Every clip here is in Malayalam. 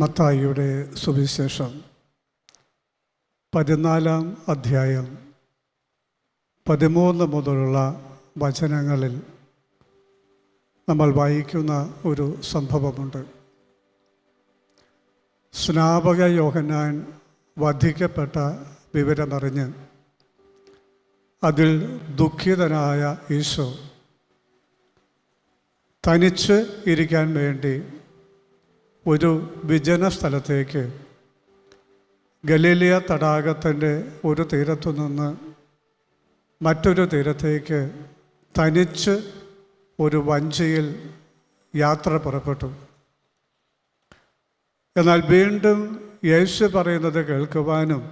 മത്തായിയുടെ സുവിശേഷം 14-ാം അധ്യായം 13 മുതലുള്ള വചനങ്ങളിൽ നമ്മൾ വായിക്കുന്ന ഒരു സംഭവമുണ്ട്. സ്നാപക യോഹന്നാൻ വധിക്കപ്പെട്ട വിവരമറിഞ്ഞ് അതിൽ ദുഃഖിതനായ ഈശോ തനിച്ച് ഇരിക്കാൻ വേണ്ടി ഒരു വിജന സ്ഥലത്തേക്ക് ഗലീലിയ തടാകത്തിൻ്റെ ഒരു തീരത്തു നിന്ന് മറ്റൊരു തീരത്തേക്ക് തനിച്ച് ഒരു വഞ്ചിയിൽ യാത്ര പുറപ്പെട്ടു. എന്നാൽ വീണ്ടും യേശു പറയുന്നത് കേൾക്കുവാനും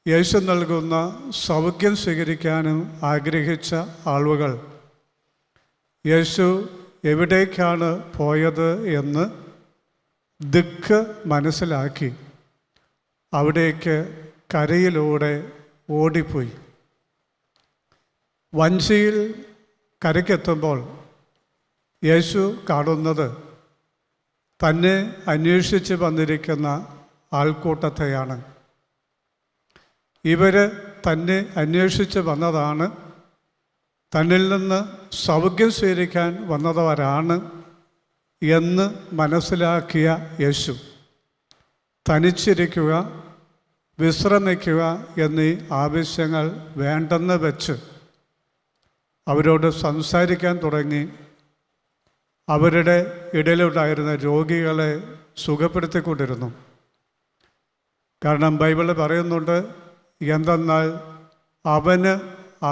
യേശു നൽകുന്ന സൗഖ്യം സ്വീകരിക്കാനും ആഗ്രഹിച്ച ആളുകൾ യേശു എവിടേക്കാണ് പോയത് എന്ന് ദിക്ക് മനസ്സിലാക്കി അവിടേക്ക് കരയിലൂടെ ഓടിപ്പോയി. വഞ്ചിയിൽ കരയ്ക്കെത്തുമ്പോൾ യേശു കാണുന്നത് തന്നെ അന്വേഷിച്ച് വന്നിരിക്കുന്ന ആൾക്കൂട്ടത്തെയാണ്. ഇവർ തന്നെ അന്വേഷിച്ച് വന്നതാണ്, തന്നിൽ നിന്ന് സൗഖ്യം സ്വീകരിക്കാൻ വന്നവരാണ് എന്ന് മനസ്സിലാക്കിയ യേശു തനിച്ചിരിക്കുക, വിശ്രമിക്കുക എന്നീ ആവശ്യങ്ങൾ വേണ്ടെന്ന് വെച്ച് അവരോട് സംസാരിക്കാൻ തുടങ്ങി. അവരുടെ ഇടയിലുണ്ടായിരുന്ന രോഗികളെ സുഖപ്പെടുത്തിക്കൊണ്ടിരുന്നു. കാരണം ബൈബിളിൽ പറയുന്നുണ്ട്, എന്തെന്നാൽ അവന്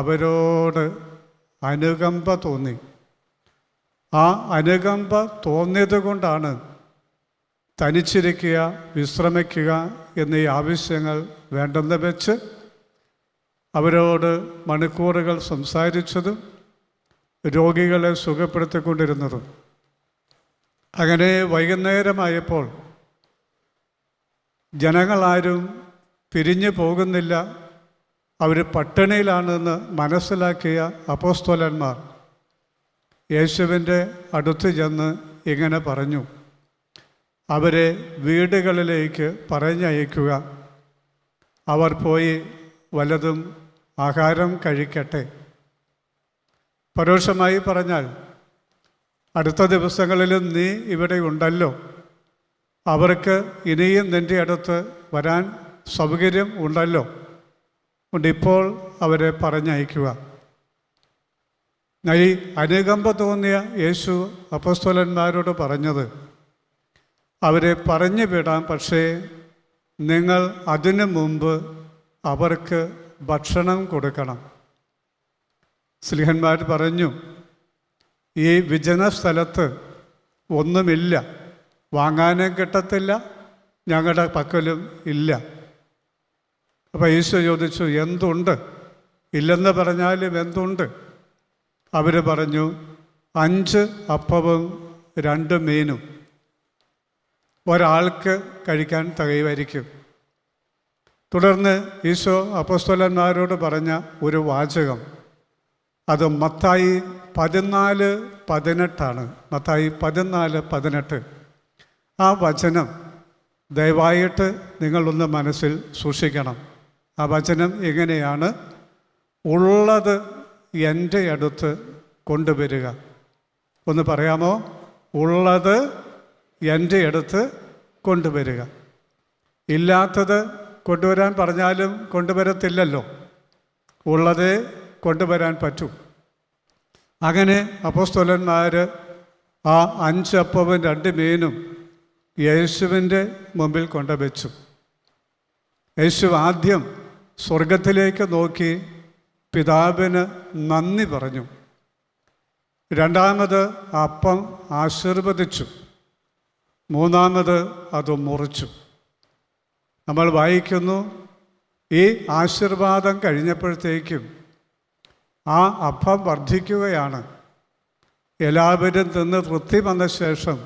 അവരോട് അനുകമ്പ തോന്നി. ആ അനുകമ്പ തോന്നിയത് കൊണ്ടാണ് തനിച്ചിരിക്കുക, വിശ്രമിക്കുക എന്നീ ആവശ്യങ്ങൾ വേണ്ടെന്ന് വെച്ച് അവരോട് മണിക്കൂറുകൾ സംസാരിച്ചതും രോഗികളെ സുഖപ്പെടുത്തിക്കൊണ്ടിരുന്നതും. അങ്ങനെ വൈകുന്നേരമായപ്പോൾ ജനങ്ങളാരും പിരിഞ്ഞു പോകുന്നില്ല, അവർ പട്ടിണിയിലാണെന്ന് മനസ്സിലാക്കിയ അപ്പോസ്തലന്മാർ യേശുവിൻ്റെ അടുത്ത് ചെന്ന് ഇങ്ങനെ പറഞ്ഞു, അവരെ വീടുകളിലേക്ക് പറഞ്ഞയക്കുക, അവർ പോയി വല്ലതും ആഹാരം കഴിക്കട്ടെ. പരോക്ഷമായി പറഞ്ഞാൽ, അടുത്ത ദിവസങ്ങളിലും നീ ഇവിടെ ഉണ്ടല്ലോ, അവർക്ക് ഇനിയും നിൻ്റെ അടുത്ത് വരാൻ സൗകര്യം ഉണ്ടല്ലോ, ഇപ്പോൾ അവരെ പറഞ്ഞയക്കുക. ഈ അനുകമ്പ തോന്നിയ യേശു അപ്പോസ്തലന്മാരോട് പറഞ്ഞത്, അവരെ പറഞ്ഞു വിടാം, പക്ഷേ നിങ്ങൾ അതിനു മുമ്പ് അവർക്ക് ഭക്ഷണം കൊടുക്കണം. സ്ലീഹന്മാർ പറഞ്ഞു, ഈ വിജന സ്ഥലത്ത് ഒന്നുമില്ല, വാങ്ങാനും കിട്ടത്തില്ല, ഞങ്ങളുടെ പക്കലും ഇല്ല. അപ്പോൾ ഈശോ ചോദിച്ചു, എന്തുണ്ട്? ഇല്ലെന്ന് പറഞ്ഞാലും എന്തുണ്ട്? അവർ പറഞ്ഞു, 5 അപ്പവും 2 മീനും ഒരാൾക്ക് കഴിക്കാൻ തികയുമായിരിക്കും. തുടർന്ന് ഈശോ അപ്പോസ്തലന്മാരോട് പറഞ്ഞ ഒരു വാചകം, അത് മത്തായി 14:18 മത്തായി 14:18. ആ വചനം ദയവായിട്ട് നിങ്ങളൊന്ന് മനസ്സിൽ സൂക്ഷിക്കണം. ആ വചനം എങ്ങനെയാണ്? ഉള്ളത് എൻ്റെ അടുത്ത് കൊണ്ടുവരിക. ഒന്ന് പറയാമോ? ഉള്ളത് എൻ്റെ അടുത്ത് കൊണ്ടുവരിക. ഇല്ലാത്തത് കൊണ്ടുവരാൻ പറഞ്ഞാലും കൊണ്ടുവരത്തില്ലല്ലോ, ഉള്ളതേ കൊണ്ടുവരാൻ പറ്റൂ. അങ്ങനെ അപ്പോസ്തലന്മാർ ആ 5 അപ്പവും 2 മീനും യേശുവിൻ്റെ മുമ്പിൽ കൊണ്ടുവച്ചു. യേശു ആദ്യം സ്വർഗത്തിലേക്ക് നോക്കി പിതാവിന് നന്ദി പറഞ്ഞു. രണ്ടാമത് അപ്പം ആശീർവദിച്ചു. മൂന്നാമത് അത് മുറിച്ചു. നമ്മൾ വായിക്കുന്നു, ഈ ആശീർവാദം കഴിഞ്ഞപ്പോഴത്തേക്കും ആ അപ്പം വർദ്ധിക്കുകയാണ്. എല്ലാവരും തിന്ന് തൃപ്തി വന്ന ശേഷം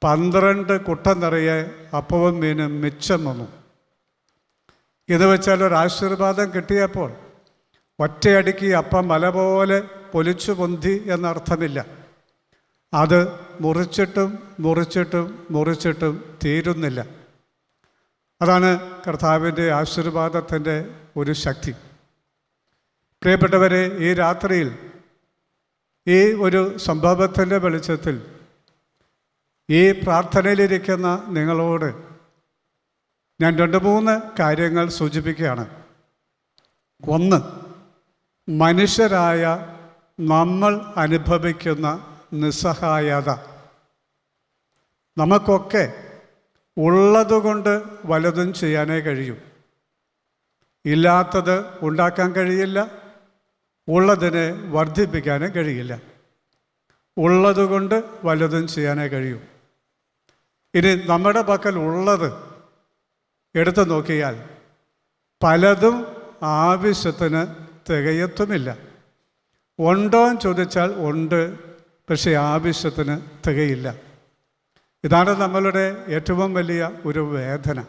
12 കുട്ട നിറയെ അപ്പവും മീനും മിച്ചം വന്നു. ഇത് വെച്ചാൽ ഒരു ആശീർവാദം കിട്ടിയപ്പോൾ ഒറ്റയടിക്ക് അപ്പം മല പോലെ പൊലിച്ചു പൊന്തി എന്നർത്ഥമില്ല. അത് മുറിച്ചിട്ടും മുറിച്ചിട്ടും മുറിച്ചിട്ടും തീരുന്നില്ല. അതാണ് കർത്താവിൻ്റെ ആശീർവാദത്തിൻ്റെ ഒരു ശക്തി. പ്രിയപ്പെട്ടവരെ, ഈ രാത്രിയിൽ ഈ ഒരു സംഭവത്തിൻ്റെ വെളിച്ചത്തിൽ ഈ പ്രാർത്ഥനയിലിരിക്കുന്ന നിങ്ങളോട് ഞാൻ 2-3 കാര്യങ്ങൾ സൂചിപ്പിക്കുകയാണ്. ഒന്ന്, മനുഷ്യരായ നമ്മൾ അനുഭവിക്കുന്ന നിസ്സഹായത. നമുക്കൊക്കെ ഉള്ളതുകൊണ്ട് വലതും ചെയ്യാനേ കഴിയൂ. ഇല്ലാത്തത് ഉണ്ടാക്കാൻ കഴിയില്ല, ഉള്ളതിനെ വർദ്ധിപ്പിക്കാനും കഴിയില്ല. ഉള്ളതുകൊണ്ട് വലതും ചെയ്യാനേ കഴിയൂ. ഇനി നമ്മുടെ പക്കൽ ഉള്ളത് എടുത്തു നോക്കിയാൽ പലതും ആവശ്യത്തിന് തികയത്തുമില്ല. ഉണ്ടോ എന്ന് ചോദിച്ചാൽ ഉണ്ട്, പക്ഷേ ആവശ്യത്തിന് തികയില്ല. ഇതാണ് നമ്മളുടെ ഏറ്റവും വലിയ ഒരു വേദന.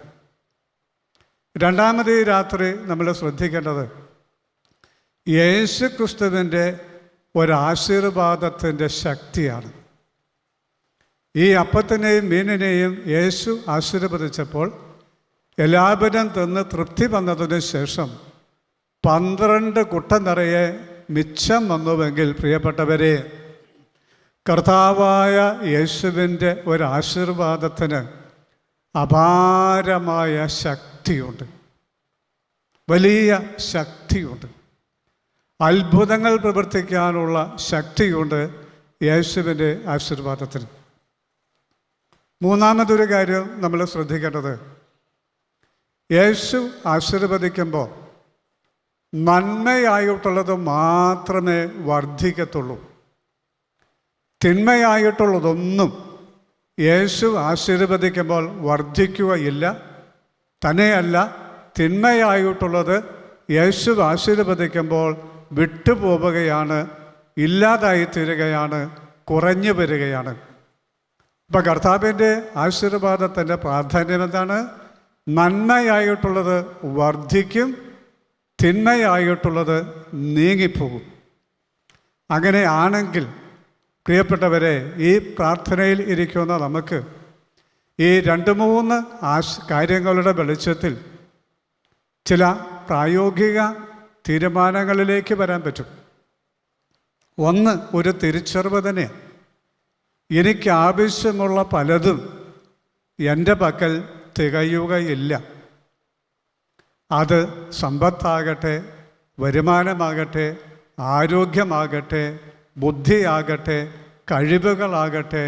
രണ്ടാമത് ഈ രാത്രി നമ്മൾ ശ്രദ്ധിക്കേണ്ടത് യേശു ക്രിസ്തുവിൻ്റെ ഒരാശീർവാദത്തിൻ്റെ ശക്തിയാണ്. ഈ അപ്പത്തിനെയും മീനിനെയും യേശു ആശീർവദിച്ചപ്പോൾ എല്ലാവരും തിന്ന് തൃപ്തി വന്നതിന് ശേഷം 12 കുട്ട നിറയെ മിച്ചം വന്നുവെങ്കിൽ, പ്രിയപ്പെട്ടവരെ, കർത്താവായ യേശുവിൻ്റെ ഒരാശീർവാദത്തിന് അപാരമായ ശക്തിയുണ്ട്, വലിയ ശക്തിയുണ്ട്. അത്ഭുതങ്ങൾ പ്രവർത്തിക്കാനുള്ള ശക്തിയുണ്ട് യേശുവിൻ്റെ ആശീർവാദത്തിന്. മൂന്നാമതൊരു കാര്യം നമ്മൾ ശ്രദ്ധിക്കേണ്ടത്, യേശു ആശീർവദിക്കുമ്പോൾ നന്മയായിട്ടുള്ളത് മാത്രമേ വർദ്ധിക്കത്തുള്ളൂ. തിന്മയായിട്ടുള്ളതൊന്നും യേശു ആശീർവദിക്കുമ്പോൾ വർദ്ധിക്കുകയില്ല. തന്നെയല്ല, തിന്മയായിട്ടുള്ളത് യേശു ആശീർവദിക്കുമ്പോൾ വിട്ടുപോവുകയാണ്, ഇല്ലാതായിത്തീരുകയാണ്, കുറഞ്ഞു വരികയാണ്. ഇപ്പം കർത്താവിൻ്റെ ആശീർവാദത്തിൻ്റെ പ്രാധാന്യം എന്താണ്? നന്മയായിട്ടുള്ളത് വർദ്ധിക്കും, തിന്മയായിട്ടുള്ളത് നീങ്ങിപ്പോകും. അങ്ങനെയാണെങ്കിൽ പ്രിയപ്പെട്ടവരെ, ഈ പ്രാർത്ഥനയിൽ ഇരിക്കുന്ന നമുക്ക് ഈ 2-3 കാര്യങ്ങളുടെ വെളിച്ചത്തിൽ ചില പ്രായോഗിക തീരുമാനങ്ങളിലേക്ക് വരാൻ പറ്റും. ഒന്ന്, ഒരു തിരിച്ചറിവ് തന്നെയാണ്. എനിക്ക് ആവശ്യമുള്ള പലതും എൻ്റെ പക്കൽ തികയുകയില്ല. അത് സമ്പത്താകട്ടെ, വരുമാനമാകട്ടെ, ആരോഗ്യമാകട്ടെ, ബുദ്ധിയാകട്ടെ, കഴിവുകളാകട്ടെ,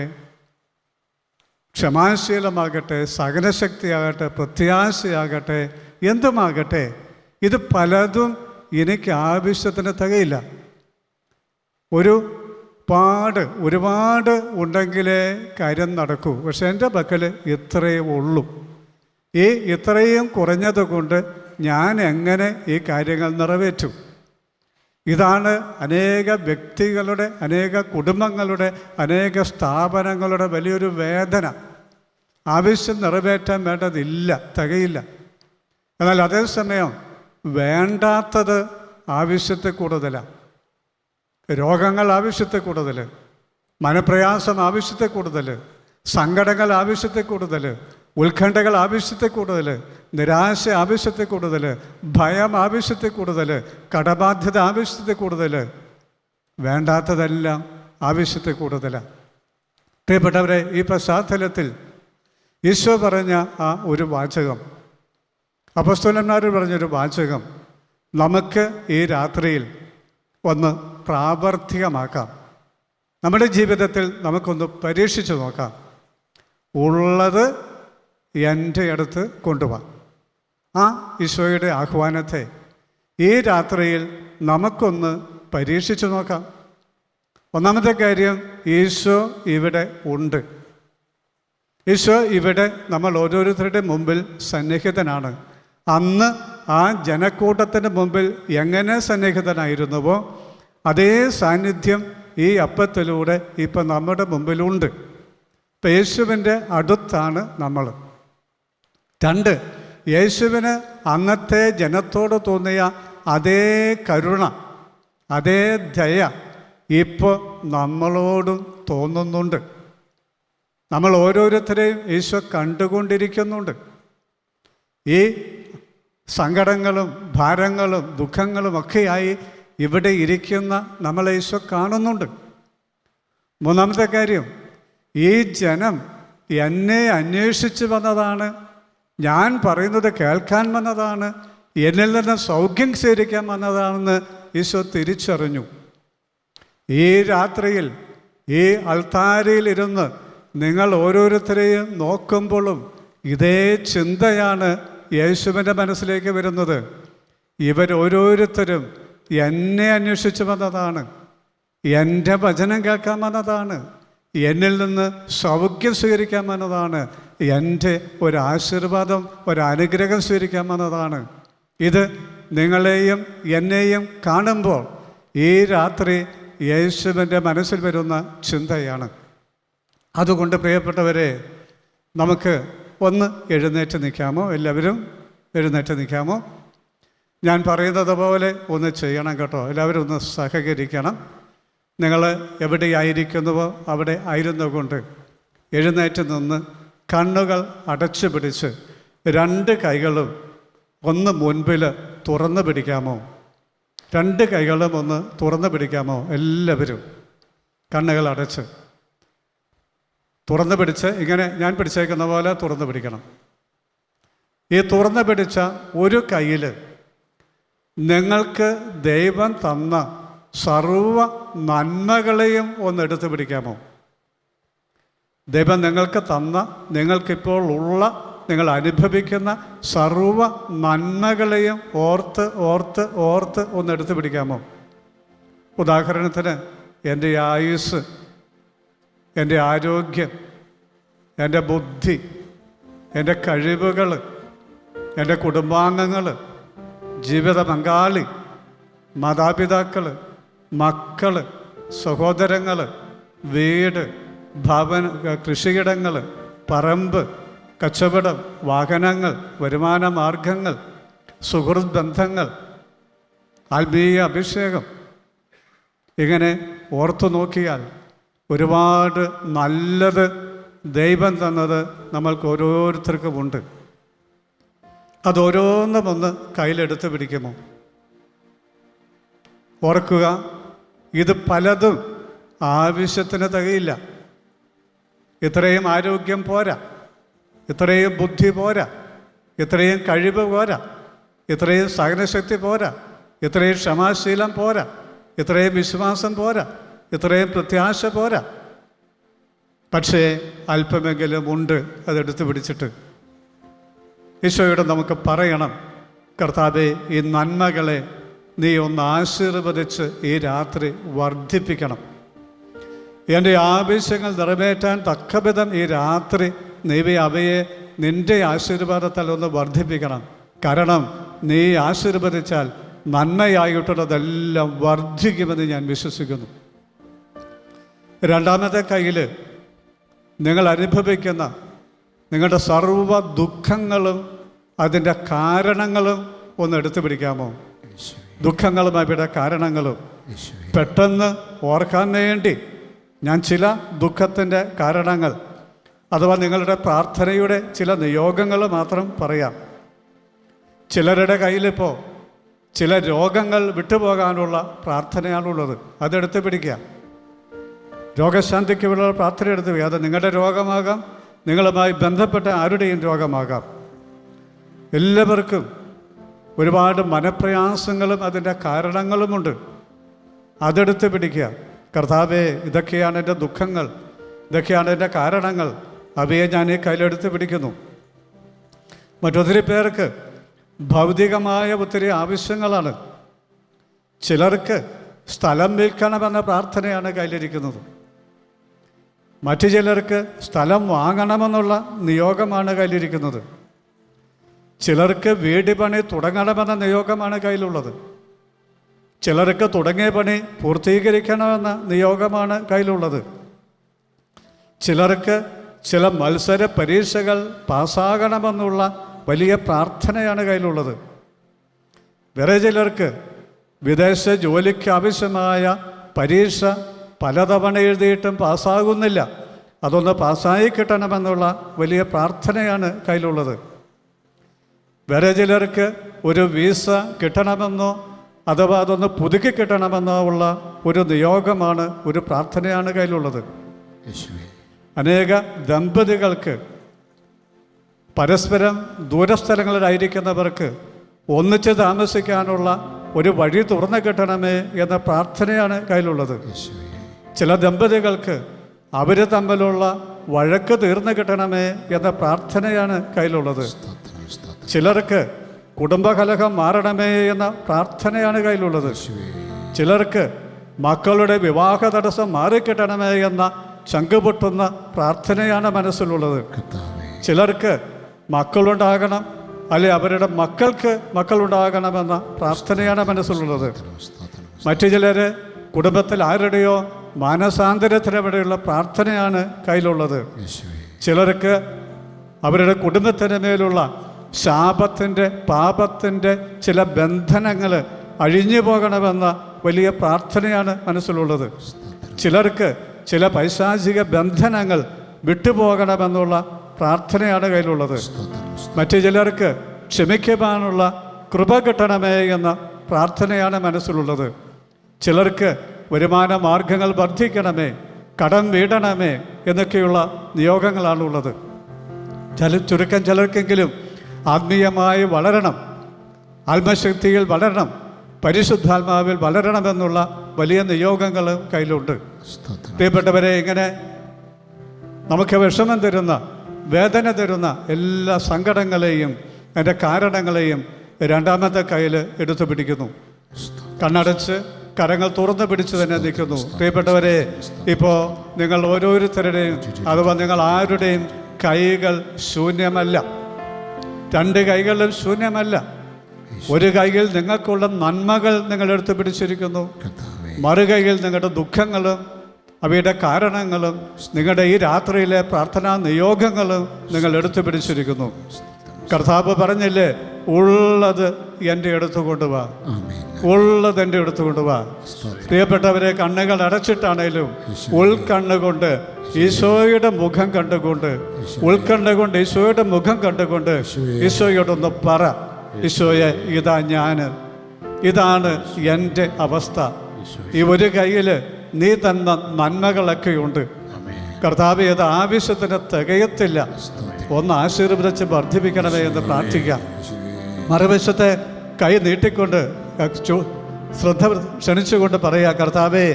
ക്ഷമാശീലമാകട്ടെ, സഹനശക്തിയാകട്ടെ, പ്രത്യാശയാകട്ടെ, എന്തുമാകട്ടെ, ഇത് പലതും എനിക്ക് ആവശ്യത്തിന് തികയില്ല. ഒരുപാട് ഉണ്ടെങ്കിലേ കാര്യം നടക്കൂ. പക്ഷെ എൻ്റെ പക്കൽ ഇത്രയേ ഉള്ളൂ. ഈ ഇത്രയും കുറഞ്ഞത് കൊണ്ട് ഞാൻ എങ്ങനെ ഈ കാര്യങ്ങൾ നിറവേറ്റും? ഇതാണ് അനേക വ്യക്തികളുടെ, അനേക കുടുംബങ്ങളുടെ, അനേക സ്ഥാപനങ്ങളുടെ വലിയൊരു വേദന. ആവശ്യം നിറവേറ്റാൻ വേണ്ടതില്ല, തികയില്ല. എന്നാൽ അതേസമയം വേണ്ടാത്തത് ആവശ്യത്തെ കൂടുതലാണ്. രോഗങ്ങൾ ആവശ്യത്തെ കൂടുതൽ, മനപ്രയാസം ആവശ്യത്തെ കൂടുതൽ, സങ്കടങ്ങൾ ആവശ്യത്തെ കൂടുതൽ, ഉത്കണ്ഠകൾ ആവശ്യത്തെ കൂടുതൽ, നിരാശ ആവശ്യത്തെ കൂടുതൽ, ഭയം ആവശ്യത്തെ കൂടുതൽ, കടബാധ്യത ആവശ്യത്തെ കൂടുതൽ, വേണ്ടാത്തതെല്ലാം ആവശ്യത്തെ കൂടുതലാണ്. പ്രിയപ്പെട്ടവരെ, ഈ പശ്ചാത്തലത്തിൽ ഈശോ പറഞ്ഞ ആ ഒരു വാചകം, അപ്പോസ്തലന്മാർ പറഞ്ഞൊരു വാചകം നമുക്ക് ഈ രാത്രിയിൽ ഒന്ന് പ്രാവർത്തികമാക്കാം. നമ്മുടെ ജീവിതത്തിൽ നമുക്കൊന്ന് പരീക്ഷിച്ച് നോക്കാം. ഉള്ളത് എൻ്റെ അടുത്ത് കൊണ്ടുപോകാം. ആ ഈശോയുടെ ആഹ്വാനത്തെ ഈ രാത്രിയിൽ നമുക്കൊന്ന് പരീക്ഷിച്ച് നോക്കാം. ഒന്നാമത്തെ കാര്യം, ഈശോ ഇവിടെ ഉണ്ട്. ഈശോ ഇവിടെ നമ്മൾ ഓരോരുത്തരുടെ മുമ്പിൽ സന്നിഹിതനാണ്. അന്ന് ആ ജനക്കൂട്ടത്തിൻ്റെ മുമ്പിൽ എങ്ങനെ സന്നിഹിതനായിരുന്നുവോ അതേ സാന്നിധ്യം ഈ അപ്പത്തിലൂടെ ഇപ്പം നമ്മുടെ മുമ്പിലുണ്ട്. ഇപ്പം യേശുവിൻ്റെ അടുത്താണ് നമ്മൾ. 2, യേശുവിന് അന്നത്തെ ജനത്തോട് തോന്നിയ അതേ കരുണ, അതേ ദയ ഇപ്പോൾ നമ്മളോടും തോന്നുന്നുണ്ട്. നമ്മൾ ഓരോരുത്തരെയും ഈശോ കണ്ടുകൊണ്ടിരിക്കുന്നുണ്ട്. ഈ സങ്കടങ്ങളും ഭാരങ്ങളും ദുഃഖങ്ങളും ഒക്കെയായി ഇവിടെ ഇരിക്കുന്ന നമ്മളെ ഈശോ കാണുന്നുണ്ട്. മൂന്നാമത്തെ കാര്യം, ഈ ജനം എന്നെ അന്വേഷിച്ച് വന്നതാണ്, ഞാൻ പറയുന്നത് കേൾക്കാൻ വന്നതാണ്, എന്നിൽ നിന്ന് സൗഖ്യം സ്വീകരിക്കാൻ വന്നതാണെന്ന് ഈശോ തിരിച്ചറിഞ്ഞു. ഈ രാത്രിയിൽ ഈ അൾത്താരയിലിരുന്ന് നിങ്ങൾ ഓരോരുത്തരെയും നോക്കുമ്പോഴും ഇതേ ചിന്തയാണ് യേശുവിൻ്റെ മനസ്സിലേക്ക് വരുന്നത്. ഇവരോരോരുത്തരും എന്നെ അന്വേഷിച്ച് വന്നതാണ്, എൻ്റെ വചനം കേൾക്കാൻ വന്നതാണ്, എന്നിൽ നിന്ന് സൗഖ്യം സ്വീകരിക്കാൻ വന്നതാണ്, എൻ്റെ ഒരാശീർവാദം ഒരനുഗ്രഹം സ്വീകരിക്കാൻ വന്നതാണ്. ഇത് നിങ്ങളെയും എന്നെയും കാണുമ്പോൾ ഈ രാത്രി യേശുവിൻ്റെ മനസ്സിൽ വരുന്ന ചിന്തയാണ്. അതുകൊണ്ട് പ്രിയപ്പെട്ടവരെ, നമുക്ക് ഒന്ന് എഴുന്നേറ്റ് നിൽക്കാമോ? എല്ലാവരും എഴുന്നേറ്റ് നിൽക്കാമോ? ഞാൻ പറയുന്നത് പോലെ ഒന്ന് ചെയ്യണം കേട്ടോ. എല്ലാവരും ഒന്ന് സഹകരിക്കണം. നിങ്ങൾ എവിടെയായിരിക്കുന്നുവോ അവിടെ ആയിരുന്നുകൊണ്ട് എഴുന്നേറ്റ് നിന്ന് കണ്ണുകൾ അടച്ചു പിടിച്ച് 2 കൈകളും ഒന്ന് മുൻപിൽ തുറന്നു പിടിക്കാമോ? 2 കൈകളും ഒന്ന് തുറന്നു പിടിക്കാമോ? എല്ലാവരും കണ്ണുകൾ അടച്ച് തുറന്നു പിടിച്ച് ഇങ്ങനെ ഞാൻ പിടിച്ചേക്കുന്ന പോലെ തുറന്നു പിടിക്കണം. ഈ തുറന്നു പിടിച്ച ഒരു കയ്യിൽ നിങ്ങൾക്ക് ദൈവം തന്ന സർവ നന്മകളെയും ഒന്ന് എടുത്തു പിടിക്കാമോ? ദൈവം നിങ്ങൾക്ക് തന്ന, നിങ്ങൾക്കിപ്പോൾ ഉള്ള, നിങ്ങൾ അനുഭവിക്കുന്ന സർവ നന്മകളെയും ഓർത്ത് ഓർത്ത് ഓർത്ത് ഒന്ന് എടുത്തു പിടിക്കാമോ? ഉദാഹരണത്തിന് എൻ്റെ ആയുസ്, എൻ്റെ ആരോഗ്യം, എൻ്റെ ബുദ്ധി, എൻ്റെ കഴിവുകൾ, എൻ്റെ കുടുംബാംഗങ്ങൾ, ജീവിത പങ്കാളി, മാതാപിതാക്കൾ, മക്കൾ, സഹോദരങ്ങൾ, വീട്, ഭവന, കൃഷിയിടങ്ങൾ, പറമ്പ്, കച്ചവടം, വാഹനങ്ങൾ, വരുമാന മാർഗങ്ങൾ, സുഹൃത്ത് ബന്ധങ്ങൾ, ആത്മീയ അഭിഷേകം, ഇങ്ങനെ ഓർത്തു നോക്കിയാൽ ഒരുപാട് നല്ലത് ദൈവം തന്നത് നമ്മൾക്ക് ഓരോരുത്തർക്കുമുണ്ട്. അതോരോന്നും ഒന്ന് കയ്യിലെടുത്ത് പിടിക്കുമോ? ഓർക്കുക, ഇത് പലതും ആവശ്യത്തിന് തികയില്ല. ഇത്രയും ആരോഗ്യം പോരാ, ഇത്രയും ബുദ്ധി പോരാ, ഇത്രയും കഴിവ് പോരാ, ഇത്രയും സഹനശക്തി പോരാ, ഇത്രയും ക്ഷമാശീലം പോരാ, ഇത്രയും വിശ്വാസം പോരാ, ഇത്രയും പ്രത്യാശ പോരാ. പക്ഷേ അല്പമെങ്കിലും ഉണ്ട്. അതെടുത്ത് പിടിച്ചിട്ട് ഈശോയോട് നമുക്ക് പറയണം, കർത്താവേ, ഈ നന്മകളെ നീ ഒന്ന് ആശീർവദിച്ച് ഈ രാത്രി വർദ്ധിപ്പിക്കണം. എൻ്റെ ആവശ്യങ്ങൾ നിറവേറ്റാൻ തക്കവിധം ഈ രാത്രി നീ അവയെ നിൻ്റെ ആശീർവാദത്താൽ ഒന്ന് വർദ്ധിപ്പിക്കണം. കാരണം നീ ആശീർവദിച്ചാൽ നന്മയായിട്ടുള്ളതെല്ലാം വർദ്ധിക്കുമെന്ന് ഞാൻ വിശ്വസിക്കുന്നു. രണ്ടാമത്തെ കയ്യിൽ നിങ്ങൾ അനുഭവിക്കുന്ന നിങ്ങളുടെ സർവ്വ ദുഃഖങ്ങളും അതിൻ്റെ കാരണങ്ങളും ഒന്ന് എടുത്തു പിടിക്കാമോ? ദുഃഖങ്ങളും അവയുടെ കാരണങ്ങളും പെട്ടെന്ന് ഓർക്കാൻ വേണ്ടി ഞാൻ ചില ദുഃഖത്തിൻ്റെ കാരണങ്ങൾ അഥവാ നിങ്ങളുടെ പ്രാർത്ഥനയുടെ ചില നിയോഗങ്ങൾ മാത്രം പറയാം. ചിലരുടെ കയ്യിലിപ്പോൾ ചില രോഗങ്ങൾ വിട്ടുപോകാനുള്ള പ്രാർത്ഥനയാണുള്ളത്. അതെടുത്ത് പിടിക്കുക. രോഗശാന്തിക്ക് വേണ്ടിയുള്ള പ്രാർത്ഥന എടുത്ത് അത് നിങ്ങളുടെ രോഗമാകാം, നിങ്ങളുമായി ബന്ധപ്പെട്ട ആരുടെയും രോഗമാകാം. എല്ലാവർക്കും ഒരുപാട് മനപ്രയാസങ്ങളും അതിൻ്റെ കാരണങ്ങളുമുണ്ട്. അതെടുത്ത് പിടിക്കുക. കർത്താവേ, ഇതൊക്കെയാണ് എൻ്റെ ദുഃഖങ്ങൾ, ഇതൊക്കെയാണ് എൻ്റെ കാരണങ്ങൾ, അവയെ ഞാൻ ഈ കയ്യിലെടുത്ത് പിടിക്കുന്നു. മറ്റൊത്തിരി പേർക്ക് ഭൗതികമായ ഒത്തിരി ആവശ്യങ്ങളാണ്. ചിലർക്ക് സ്ഥലം വിൽക്കണമെന്ന പ്രാർത്ഥനയാണ് കയ്യിലിരിക്കുന്നത്. മറ്റു ചിലർക്ക് സ്ഥലം വാങ്ങണമെന്നുള്ള നിയോഗമാണ് കയ്യിലിരിക്കുന്നത്. ചിലർക്ക് വീട് പണി തുടങ്ങണമെന്ന നിയോഗമാണ് കയ്യിലുള്ളത്. ചിലർക്ക് തുടങ്ങിയ പണി പൂർത്തീകരിക്കണമെന്ന നിയോഗമാണ് കയ്യിലുള്ളത്. ചിലർക്ക് ചില മത്സര പരീക്ഷകൾ പാസ്സാകണമെന്നുള്ള വലിയ പ്രാർത്ഥനയാണ് കയ്യിലുള്ളത്. വേറെ ചിലർക്ക് വിദേശ ജോലിക്ക് ആവശ്യമായ പരീക്ഷ പലതവണ എഴുതിയിട്ടും പാസ്സാകുന്നില്ല. അതൊന്ന് പാസ്സായി കിട്ടണമെന്നുള്ള വലിയ പ്രാർത്ഥനയാണ് കയ്യിലുള്ളത്. വേറെ ചിലർക്ക് ഒരു വീസ കിട്ടണമെന്നോ അഥവാ അതൊന്ന് പുതുക്കി കിട്ടണമെന്നോ ഉള്ള ഒരു നിയോഗമാണ്, ഒരു പ്രാർത്ഥനയാണ് കയ്യിലുള്ളത്. അനേക ദമ്പതികൾക്ക്, പരസ്പരം ദൂരസ്ഥലങ്ങളിലായിരിക്കുന്നവർക്ക് ഒന്നിച്ച് താമസിക്കാനുള്ള ഒരു വഴി തുറന്നു കിട്ടണമേ എന്ന പ്രാർത്ഥനയാണ് കയ്യിലുള്ളത്. ചില ദമ്പതികൾക്ക് അവർ തമ്മിലുള്ള വഴക്ക് തീർന്നു കിട്ടണമേ എന്ന പ്രാർത്ഥനയാണ് കയ്യിലുള്ളത്. ചിലർക്ക് കുടുംബകലഹം മാറണമേ എന്ന പ്രാർത്ഥനയാണ് കയ്യിലുള്ളത്. ചിലർക്ക് മക്കളുടെ വിവാഹ തടസ്സം മാറിക്കിട്ടണമേ എന്ന ചങ്കുപൊട്ടുന്ന പ്രാർത്ഥനയാണ് മനസ്സിലുള്ളത്. ചിലർക്ക് മക്കളുണ്ടാകണം, അല്ലെ അവരുടെ മക്കൾക്ക് മക്കളുണ്ടാകണമെന്ന പ്രാർത്ഥനയാണ് മനസ്സിലുള്ളത്. മറ്റു ചിലർ കുടുംബത്തിൽ ആരുടെയോ മാനസാന്തരത്തിന് വേണ്ടിയുള്ള പ്രാർത്ഥനയാണ് കയ്യിലുള്ളത്. ചിലർക്ക് അവരുടെ കുടുംബത്തിന് മേലുള്ള ശാപത്തിൻ്റെ, പാപത്തിൻ്റെ ചില ബന്ധനങ്ങൾ അഴിഞ്ഞു പോകണമെന്ന വലിയ പ്രാർത്ഥനയാണ് മനസ്സിലുള്ളത്. ചിലർക്ക് ചില പൈശാചിക ബന്ധനങ്ങൾ വിട്ടുപോകണമെന്നുള്ള പ്രാർത്ഥനയാണ് കയ്യിലുള്ളത്. മറ്റു ചിലർക്ക് ക്ഷമിക്കുവാനുള്ള കൃപ കിട്ടണമേ എന്ന പ്രാർത്ഥനയാണ് മനസ്സിലുള്ളത്. ചിലർക്ക് വരുമാന മാർഗങ്ങൾ വർദ്ധിക്കണമേ, കടം വീടണമേ എന്നൊക്കെയുള്ള നിയോഗങ്ങളാണുള്ളത്. ചുരുക്കം ചിലർക്കെങ്കിലും ആത്മീയമായി വളരണം, ആത്മശക്തിയിൽ വളരണം, പരിശുദ്ധാത്മാവിൽ വളരണമെന്നുള്ള വലിയ നിയോഗങ്ങൾ കയ്യിലുണ്ട്. പ്രിയപ്പെട്ടവരെ, ഇങ്ങനെ നമുക്ക് വിഷമം തരുന്ന, വേദന തരുന്ന എല്ലാ സങ്കടങ്ങളെയും അതിൻ്റെ കാരണങ്ങളെയും രണ്ടാമത്തെ കയ്യിൽ എടുത്തു പിടിക്കുന്നു. കണ്ണടച്ച് കരങ്ങൾ തുറന്നു പിടിച്ച് തന്നെ നിൽക്കുന്നു. പ്രിയപ്പെട്ടവരെ, ഇപ്പോൾ നിങ്ങൾ ഓരോരുത്തരുടെയും അഥവാ നിങ്ങൾ ആരുടെയും കൈകൾ ശൂന്യമല്ല. രണ്ട് കൈകളും ശൂന്യമല്ല. ഒരു കൈയിൽ നിങ്ങൾക്കുള്ള നന്മകൾ നിങ്ങൾ എടുത്തു പിടിച്ചിരിക്കുന്നു, മറുകൈയിൽ നിങ്ങളുടെ ദുഃഖങ്ങളും അവയുടെ കാരണങ്ങളും നിങ്ങളുടെ ഈ രാത്രിയിലെ പ്രാർത്ഥനാ നിയോഗങ്ങളും നിങ്ങൾ എടുത്തു പിടിച്ചിരിക്കുന്നു. കർത്താവ് പറഞ്ഞില്ലേ, ഉള്ളത് എൻ്റെ അടുത്ത് കൊണ്ടുപോവാ, ഉള്ളത് എൻ്റെ അടുത്ത് കൊണ്ടുപോവാ. പ്രിയപ്പെട്ടവരെ, കണ്ണുകൾ അടച്ചിട്ടാണേലും ഉൾക്കണ്ണുകൊണ്ട് ഈശോയുടെ മുഖം കണ്ടുകൊണ്ട്, ഉൾക്കണ്ണുകൊണ്ട് ഈശോയുടെ മുഖം കണ്ടുകൊണ്ട് ഈശോയോടൊന്ന് പറ, ഈശോയെ, ഇതാ ഞാൻ, ഇതാണ് എൻ്റെ അവസ്ഥ. ഈ ഒരു കയ്യിൽ നീ തന്ന നന്മകളൊക്കെയുണ്ട് കർത്താവേ, അത് ആവശ്യത്തിന് തികയത്തില്ല, ഒന്ന് ആശീർവദിച്ച് വർദ്ധിപ്പിക്കണമേ എന്ന് പ്രാർത്ഥിക്കാം. മറുവശത്തെ കൈ നീട്ടിക്കൊണ്ട് ശ്രദ്ധ ക്ഷണിച്ചുകൊണ്ട് പറയാം, കർത്താവേ,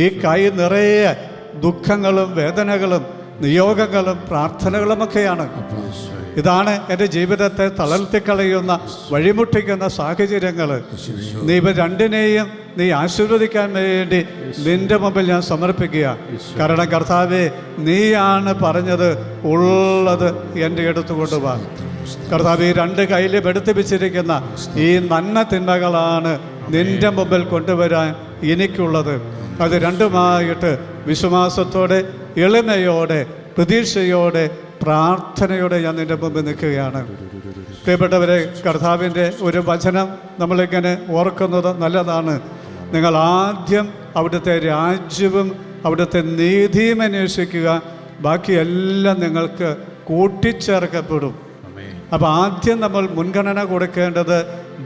ഈ കൈ നിറയെ ദുഃഖങ്ങളും വേദനകളും നിയോഗങ്ങളും പ്രാർത്ഥനകളുമൊക്കെയാണ്. ഇതാണ് എൻ്റെ ജീവിതത്തെ തളർത്തിക്കളയുന്ന, വഴിമുട്ടിക്കുന്ന സാഹചര്യങ്ങൾ. നീ ഇവ രണ്ടിനെയും നീ ആശീർവദിക്കാൻ വേണ്ടി നിന്റെ മുമ്പിൽ ഞാൻ സമർപ്പിക്കുക. കാരണം കർത്താവേ, നീയാണ് പറഞ്ഞത് ഉള്ളത് എൻ്റെ അടുത്ത് കൊണ്ടുപോവാ. കർത്താവ്, ഈ രണ്ട് കയ്യിലും എടുത്തു വെച്ചിരിക്കുന്ന ഈ നന്മ തിന്മകളാണ് നിന്റെ മുമ്പിൽ കൊണ്ടുവരാൻ എനിക്കുള്ളത്. അത് രണ്ടുമായിട്ട് വിശ്വാസത്തോടെ, എളിമയോടെ, പ്രതീക്ഷയോടെ, പ്രാർത്ഥനയോടെ ഞാൻ നിൻ്റെ മുമ്പിൽ നിൽക്കുകയാണ്. പ്രിയപ്പെട്ടവരെ, കർത്താവിൻ്റെ ഒരു വചനം നമ്മളിങ്ങനെ ഓർക്കുന്നത് നല്ലതാണ്. നിങ്ങൾ ആദ്യം അവിടുത്തെ രാജ്യവും അവിടുത്തെ നീതിയും അന്വേഷിക്കുക, ബാക്കിയെല്ലാം നിങ്ങൾക്ക് കൂട്ടിച്ചേർക്കപ്പെടും. അപ്പോൾ ആദ്യം നമ്മൾ മുൻഗണന കൊടുക്കേണ്ടത്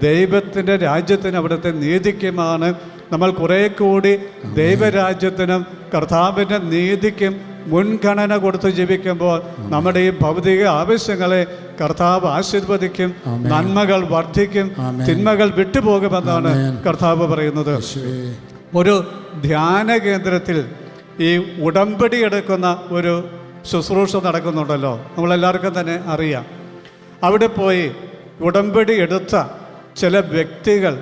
ദൈവത്തിൻ്റെ രാജ്യത്തിനും അവിടുത്തെ നീതിക്കുമാണ്. നമ്മൾ കുറേ കൂടി ദൈവരാജ്യത്തിനും കർത്താവിൻ്റെ നീതിക്കും മുൻഗണന കൊടുത്ത് ജീവിക്കുമ്പോൾ നമ്മുടെ ഈ ഭൗതിക ആവശ്യങ്ങളെ കർത്താവ് ആശീർവദിക്കും, നന്മകൾ വർദ്ധിക്കും, തിന്മകൾ വിട്ടുപോകുമെന്നാണ് കർത്താവ് പറയുന്നത്. ഒരു ധ്യാന കേന്ദ്രത്തിൽ ഈ ഉടമ്പടി എടുക്കുന്ന ഒരു ശുശ്രൂഷ നടക്കുന്നുണ്ടല്ലോ, നമ്മളെല്ലാവർക്കും തന്നെ അറിയാം. അവിടെ പോയി ഉടമ്പടി എടുത്ത ചില വ്യക്തികൾ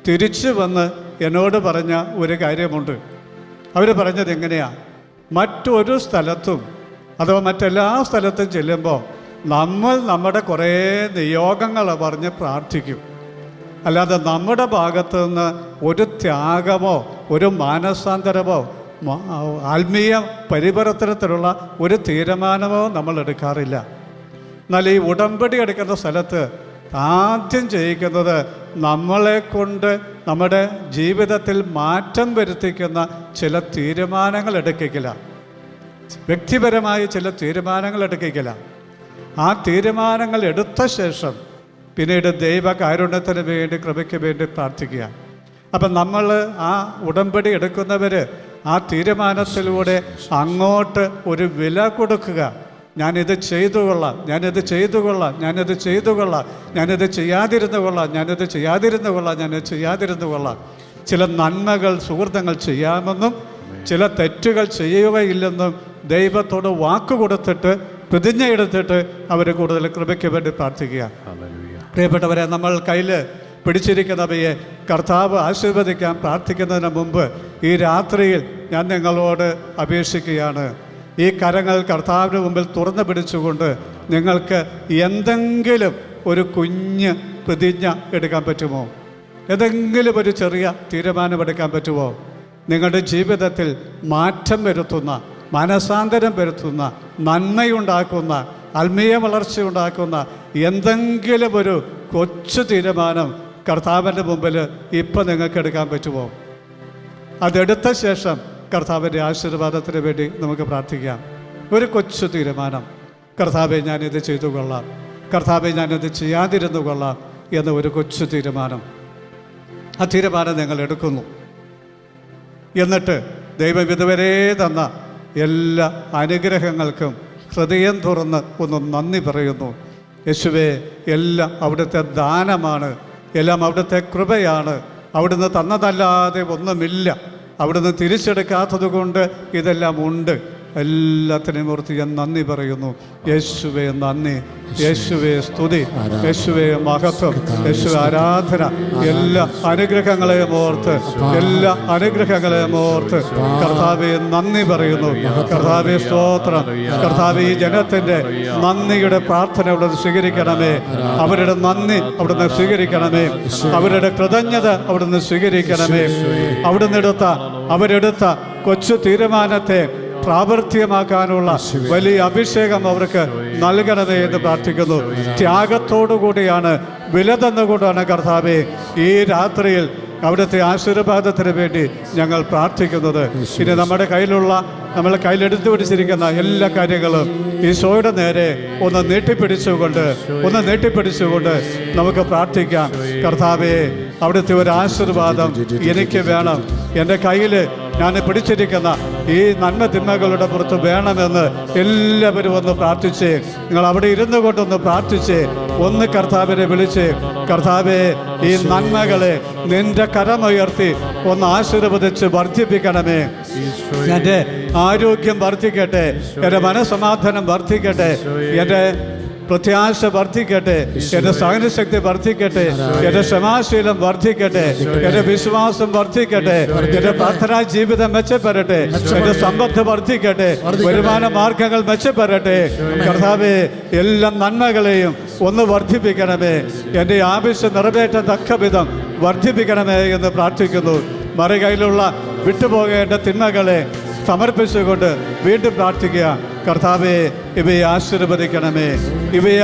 തിരിച്ചു വന്ന് എന്നോട് പറഞ്ഞ ഒരു കാര്യമുണ്ട്. അവർ പറഞ്ഞത് എങ്ങനെയാണ്, മറ്റൊരു സ്ഥലത്തും അഥവാ മറ്റെല്ലാ സ്ഥലത്തും ചെല്ലുമ്പോൾ നമ്മൾ നമ്മുടെ കുറേ നിയോഗങ്ങൾ പറഞ്ഞ് പ്രാർത്ഥിക്കും, അല്ലാതെ നമ്മുടെ ഭാഗത്തു നിന്ന് ഒരു ത്യാഗമോ ഒരു മാനസാന്തരമോ ആത്മീയ പരിവർത്തനത്തിലുള്ള ഒരു തീരുമാനമോ നമ്മൾ എടുക്കാറില്ല. എന്നാൽ ഈ ഉടമ്പടി എടുക്കുന്ന സ്ഥലത്ത് ആദ്യം ചെയ്യിക്കുന്നത് നമ്മളെ കൊണ്ട് നമ്മുടെ ജീവിതത്തിൽ മാറ്റം വരുത്തിക്കുന്ന ചില തീരുമാനങ്ങൾ എടുക്കില്ല. വ്യക്തിപരമായി ചില തീരുമാനങ്ങൾ എടുക്കില്ല. ആ തീരുമാനങ്ങൾ എടുത്ത ശേഷം പിന്നീട് ദൈവകാരുണ്യത്തിന് വേണ്ടി, കൃപയ്ക്ക് വേണ്ടി പ്രാർത്ഥിക്കുക. അപ്പം നമ്മൾ ആ ഉടമ്പടി എടുക്കുന്നവർ ആ തീരുമാനത്തിലൂടെ അങ്ങോട്ട് ഒരു വില കൊടുക്കുക. ഞാനിത് ചെയ്തു കൊള്ളാം, ഞാനിത് ചെയ്തു കൊള്ളാം, ഞാനിത് ചെയ്തു കൊള്ളാം, ഞാനിത് ചെയ്യാതിരുന്നു കൊള്ളാം, ഞാനിത് ചെയ്യാതിരുന്നു കൊള്ളാം, ഞാനിത് ചെയ്യാതിരുന്നു കൊള്ളാം. ചില നന്മകൾ, സുഹൃത്തുക്കൾ ചെയ്യാമെന്നും ചില തെറ്റുകൾ ചെയ്യുകയില്ലെന്നും ദൈവത്തോട് വാക്ക് കൊടുത്തിട്ട്, പ്രതിജ്ഞ എടുത്തിട്ട് അവർ കൂടുതൽ കൃപയ്ക്ക് വേണ്ടി പ്രാർത്ഥിക്കുക. പ്രിയപ്പെട്ടവരെ, നമ്മൾ കയ്യിൽ പിടിച്ചിരിക്കുന്നവയെ കർത്താവ് ആശീർവദിക്കാൻ പ്രാർത്ഥിക്കുന്നതിന് മുമ്പ് ഈ രാത്രിയിൽ ഞാൻ നിങ്ങളോട് അപേക്ഷിക്കുകയാണ്. ഈ കരങ്ങൾ കർത്താവിന് മുമ്പിൽ തുറന്നു പിടിച്ചുകൊണ്ട് നിങ്ങൾക്ക് എന്തെങ്കിലും ഒരു കുഞ്ഞ് പ്രതിജ്ഞ എടുക്കാൻ പറ്റുമോ? ഏതെങ്കിലും ഒരു ചെറിയ തീരുമാനമെടുക്കാൻ പറ്റുമോ? നിങ്ങളുടെ ജീവിതത്തിൽ മാറ്റം വരുത്തുന്ന, മനസാന്തരം വരുത്തുന്ന, നന്മയുണ്ടാക്കുന്ന, ആത്മീയ വളർച്ചയുണ്ടാക്കുന്ന എന്തെങ്കിലും ഒരു കൊച്ചു തീരുമാനം കർത്താവിൻ്റെ മുമ്പിൽ ഇപ്പം നിങ്ങൾക്ക് എടുക്കാൻ പറ്റുമോ? അതെടുത്ത ശേഷം കർത്താവിൻ്റെ ആശീർവാദത്തിന് വേണ്ടി നമുക്ക് പ്രാർത്ഥിക്കാം. ഒരു കൊച്ചു തീരുമാനം, കർത്താവെ ഞാനിത് ചെയ്തു കൊള്ളാം, കർത്താവെ ഞാനിത് ചെയ്യാതിരുന്നു കൊള്ളാം എന്ന ഒരു കൊച്ചു തീരുമാനം. ആ തീരുമാനം നിങ്ങൾ എടുക്കുന്നു. എന്നിട്ട് ദൈവം ഇതുവരെ തന്ന എല്ലാ അനുഗ്രഹങ്ങൾക്കും ഹൃദയം തുറന്ന് ഒന്ന് നന്ദി പറയുന്നു. യേശുവേ, എല്ലാം അവിടുത്തെ ദാനമാണ്, എല്ലാം അവിടുത്തെ കൃപയാണ്. അവിടുന്ന് തന്നതല്ലാതെ ഒന്നുമില്ല. അവിടുന്ന് തിരിച്ചെടുക്കാത്തത് കൊണ്ട് ഇതെല്ലാം ഉണ്ട്. എല്ലാത്തിനെയും ഓർത്ത് ഞാൻ നന്ദി പറയുന്നു. യേശുവേ നന്ദി, യേശുവേ സ്തുതി, യേശുവേ മഹത്വം, യേശുവേ ആരാധന. എല്ലാ അനുഗ്രഹങ്ങളെയും ഓർത്ത്, എല്ലാ അനുഗ്രഹങ്ങളെയും ഓർത്ത് കർത്താവെ നന്ദി പറയുന്നു. കർത്താവെ സ്തോത്രം. കർത്താവെ ഈ ജനത്തിൻ്റെ നന്ദിയുടെ പ്രാർത്ഥന അവിടുന്ന് സ്വീകരിക്കണമേ. അവരുടെ നന്ദി അവിടുന്ന് സ്വീകരിക്കണമേ. അവരുടെ കൃതജ്ഞത അവിടുന്ന് സ്വീകരിക്കണമേ. അവരെടുത്ത കൊച്ചു തീരുമാനത്തെ പ്രാവർത്തികമാക്കാനുള്ള വലിയ അഭിഷേകം അവർക്ക് നൽകണമേ എന്ന് പ്രാർത്ഥിക്കുന്നു. ത്യാഗത്തോടുകൂടിയാണ്, വില തന്നുകൊണ്ടാണ് കർത്താവേ ഈ രാത്രിയിൽ അവിടുത്തെ ആശീർവാദത്തിന് വേണ്ടി ഞങ്ങൾ പ്രാർത്ഥിക്കുന്നത്. ഇനി നമ്മുടെ കയ്യിലെടുത്തു പിടിച്ചിരിക്കുന്ന എല്ലാ കാര്യങ്ങളും ഈശോയുടെ നേരെ ഒന്ന് നീട്ടിപ്പിടിച്ചുകൊണ്ട് നമുക്ക് പ്രാർത്ഥിക്കാം. കർത്താവേ, അവിടുത്തെ ഒരു ആശീർവാദം എനിക്ക് വേണം. എൻ്റെ കയ്യിൽ ഞാൻ പിടിച്ചിരിക്കുന്ന ഈ നന്മ തിന്മകളുടെ പുറത്ത് വേണമെന്ന് എല്ലാവരും ഒന്ന് പ്രാർത്ഥിച്ച്, നിങ്ങൾ അവിടെ ഇരുന്നു കൊണ്ടൊന്ന് പ്രാർത്ഥിച്ച്, ഒന്ന് കർത്താവിനെ വിളിച്ച്, കർത്താവേ ഈ നന്മകളെ നിന്റെ കരമുയർത്തി ഒന്ന് ആശീർവദിച്ച് വർദ്ധിപ്പിക്കണമേ. എൻ്റെ ആരോഗ്യം വർദ്ധിക്കട്ടെ, എൻ്റെ മനസ്സമാധാനം വർദ്ധിക്കട്ടെ, എൻ്റെ പ്രത്യാശ വർദ്ധിക്കട്ടെ, എൻ്റെ സഹനശക്തി വർദ്ധിക്കട്ടെ, എൻ്റെ ക്ഷമാശീലം വർദ്ധിക്കട്ടെ, എൻ്റെ വിശ്വാസം വർദ്ധിക്കട്ടെ, എൻ്റെ പ്രാർത്ഥനാ ജീവിതം മെച്ചപ്പെടട്ടെ, എൻ്റെ സമ്പത്ത് വർദ്ധിക്കട്ടെ, വരുമാന മാർഗങ്ങൾ മെച്ചപ്പെടട്ടെ. കർത്താവേ, എല്ലാ നന്മകളെയും ഒന്ന് വർദ്ധിപ്പിക്കണമേ. എൻ്റെ ആവശ്യം നിറവേറ്റത്തക്ക വിധം വർദ്ധിപ്പിക്കണമേ എന്ന് പ്രാർത്ഥിക്കുന്നു. മറുകൈയിലുള്ള വിട്ടുപോകേണ്ട തിന്മകളെ സമർപ്പിച്ചുകൊണ്ട് വീണ്ടും പ്രാർത്ഥിക്കുക. കർത്താവേ, ഇവയെ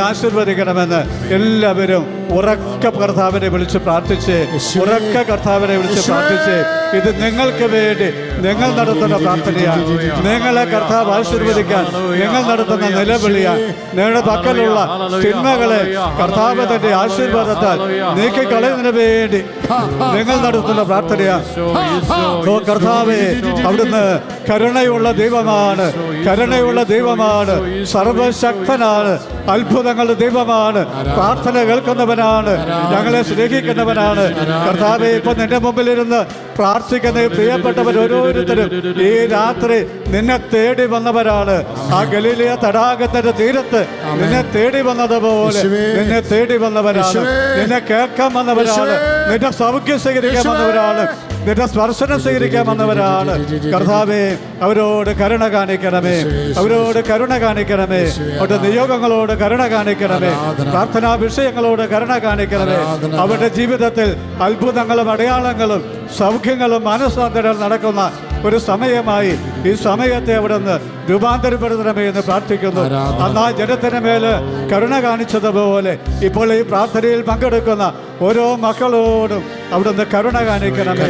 ആശീർവദിക്കണമെന്ന് എല്ലാവരും ഉറക്ക കർത്താവിനെ വിളിച്ച് പ്രാർത്ഥിച്ച്, ഇത് നിങ്ങൾക്ക് വേണ്ടി നിങ്ങൾ നടത്തുന്ന പ്രാർത്ഥനയാണ്. നിങ്ങളെ കർത്താവ് ആശീർവദിക്കാൻ നിങ്ങൾ നടത്തുന്ന നിലവിളിയാണ്. നിങ്ങളുടെ പക്കലുള്ള തിന്മകളെ കർത്താവ് തന്റെ ആശീർവാദത്താൽ നീക്കിക്കളയുന്നതിന് വേണ്ടി നിങ്ങൾ നടത്തുന്ന പ്രാർത്ഥനയാണ്. ഓ കർത്താവേ, അവിടുന്ന് കരുണയുള്ള ദൈവമാണ്, സർവശക്തനാണ്, അത്ഭുതങ്ങളുടെ ദൈവമാണ്, പ്രാർത്ഥന കേൾക്കുന്നവനാണ്, ഞങ്ങളെ സ്നേഹിക്കുന്നവനാണ്. കർത്താവേ, ഇപ്പൊ നിന്റെ മുമ്പിലിരുന്ന് പ്രാർത്ഥിക്കുന്ന പ്രിയപ്പെട്ടവർ ഓരോരുത്തരും ഈ രാത്രി നിന്നെ തേടി വന്നവരാണ്. ആ ഗലീലയ തടാകത്തിന്റെ തീരത്ത് നിന്നെ തേടി വന്നതുപോലെ നിന്നെ തേടി വന്നവരാണ്, നിന്നെ കേൾക്കാൻ വന്നവരാണ്, നിന്റെ സൗഖ്യം സ്വീകരിക്കാൻ വന്നവരാണ്, നിന്റെ സ്പർശനം സ്വീകരിക്കാൻ വന്നവരാണ്. കർത്താവേ, അവരോട് കരുണ കാണിക്കണമേ, അവരുടെ നിയോഗങ്ങളോട് കരുണ കാണിക്കണമേ, പ്രാർത്ഥനാ വിഷയങ്ങളോട് കരുണ കാണിക്കണമേ. അവരുടെ ജീവിതത്തിൽ അത്ഭുതങ്ങളും അടയാളങ്ങളും സൗഖ്യങ്ങളും മാനസാന്തരം നടക്കുന്ന ഒരു സമയമായി ഈ സമയത്തെ അവിടെ നിന്ന് രൂപാന്തരപ്പെടുത്തണമേ എന്ന് പ്രാർത്ഥിക്കുന്നു. അന്നാ ജനത്തിന് മേല് കരുണ കാണിച്ചതുപോലെ ഇപ്പോൾ ഈ പ്രാർത്ഥനയിൽ പങ്കെടുക്കുന്ന ഓരോ മക്കളോടും അവിടുന്ന് കരുണ കാണിക്കണമേ.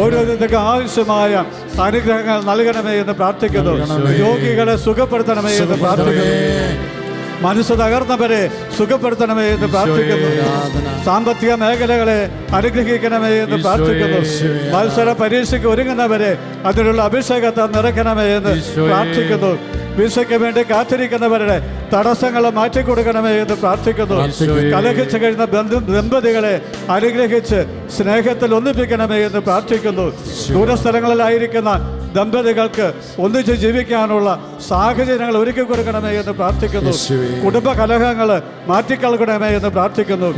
ഓരോരുത്തർക്കും ആവശ്യമായ അനുഗ്രഹങ്ങൾ നൽകണമേ എന്ന് പ്രാർത്ഥിക്കുന്നു. രോഗികളെ സുഖപ്പെടുത്തണമേ എന്ന് പ്രാർത്ഥിക്കുന്നു. മനസ്സ് തകർന്നവരെ സുഖപ്പെടുത്തണമേ എന്ന് പ്രാർത്ഥിക്കുന്നു. സാമ്പത്തിക മേഖലകളെ അനുഗ്രഹിക്കണമേ എന്ന് പ്രാർത്ഥിക്കുന്നു. മത്സര പരീക്ഷയ്ക്ക് ഒരുങ്ങുന്നവരെ അതിനുള്ള അഭിഷേകത്തെ നിറയ്ക്കണമേ എന്ന് പ്രാർത്ഥിക്കുന്നു. വിസയ്ക്ക് വേണ്ടി കാത്തിരിക്കുന്നവരുടെ തടസ്സങ്ങൾ മാറ്റിക്കൊടുക്കണമേ എന്ന് പ്രാർത്ഥിക്കുന്നു. കലഹിച്ചു കഴിഞ്ഞ ദമ്പതികളെ അനുഗ്രഹിച്ച് സ്നേഹത്തിൽ ഒന്നിപ്പിക്കണമേ എന്ന് പ്രാർത്ഥിക്കുന്നു. ദൂരസ്ഥലങ്ങളിലായിരിക്കുന്ന ദമ്പതികൾക്ക് ഒന്നിച്ച് ജീവിക്കാനുള്ള സാഹചര്യങ്ങൾ ഒരുക്കി കൊടുക്കണമേ എന്ന് പ്രാർത്ഥിക്കുന്നു. കുടുംബ കലഹങ്ങൾ മാറ്റിക്കളക്കണമേ എന്ന് പ്രാർത്ഥിക്കുന്നു.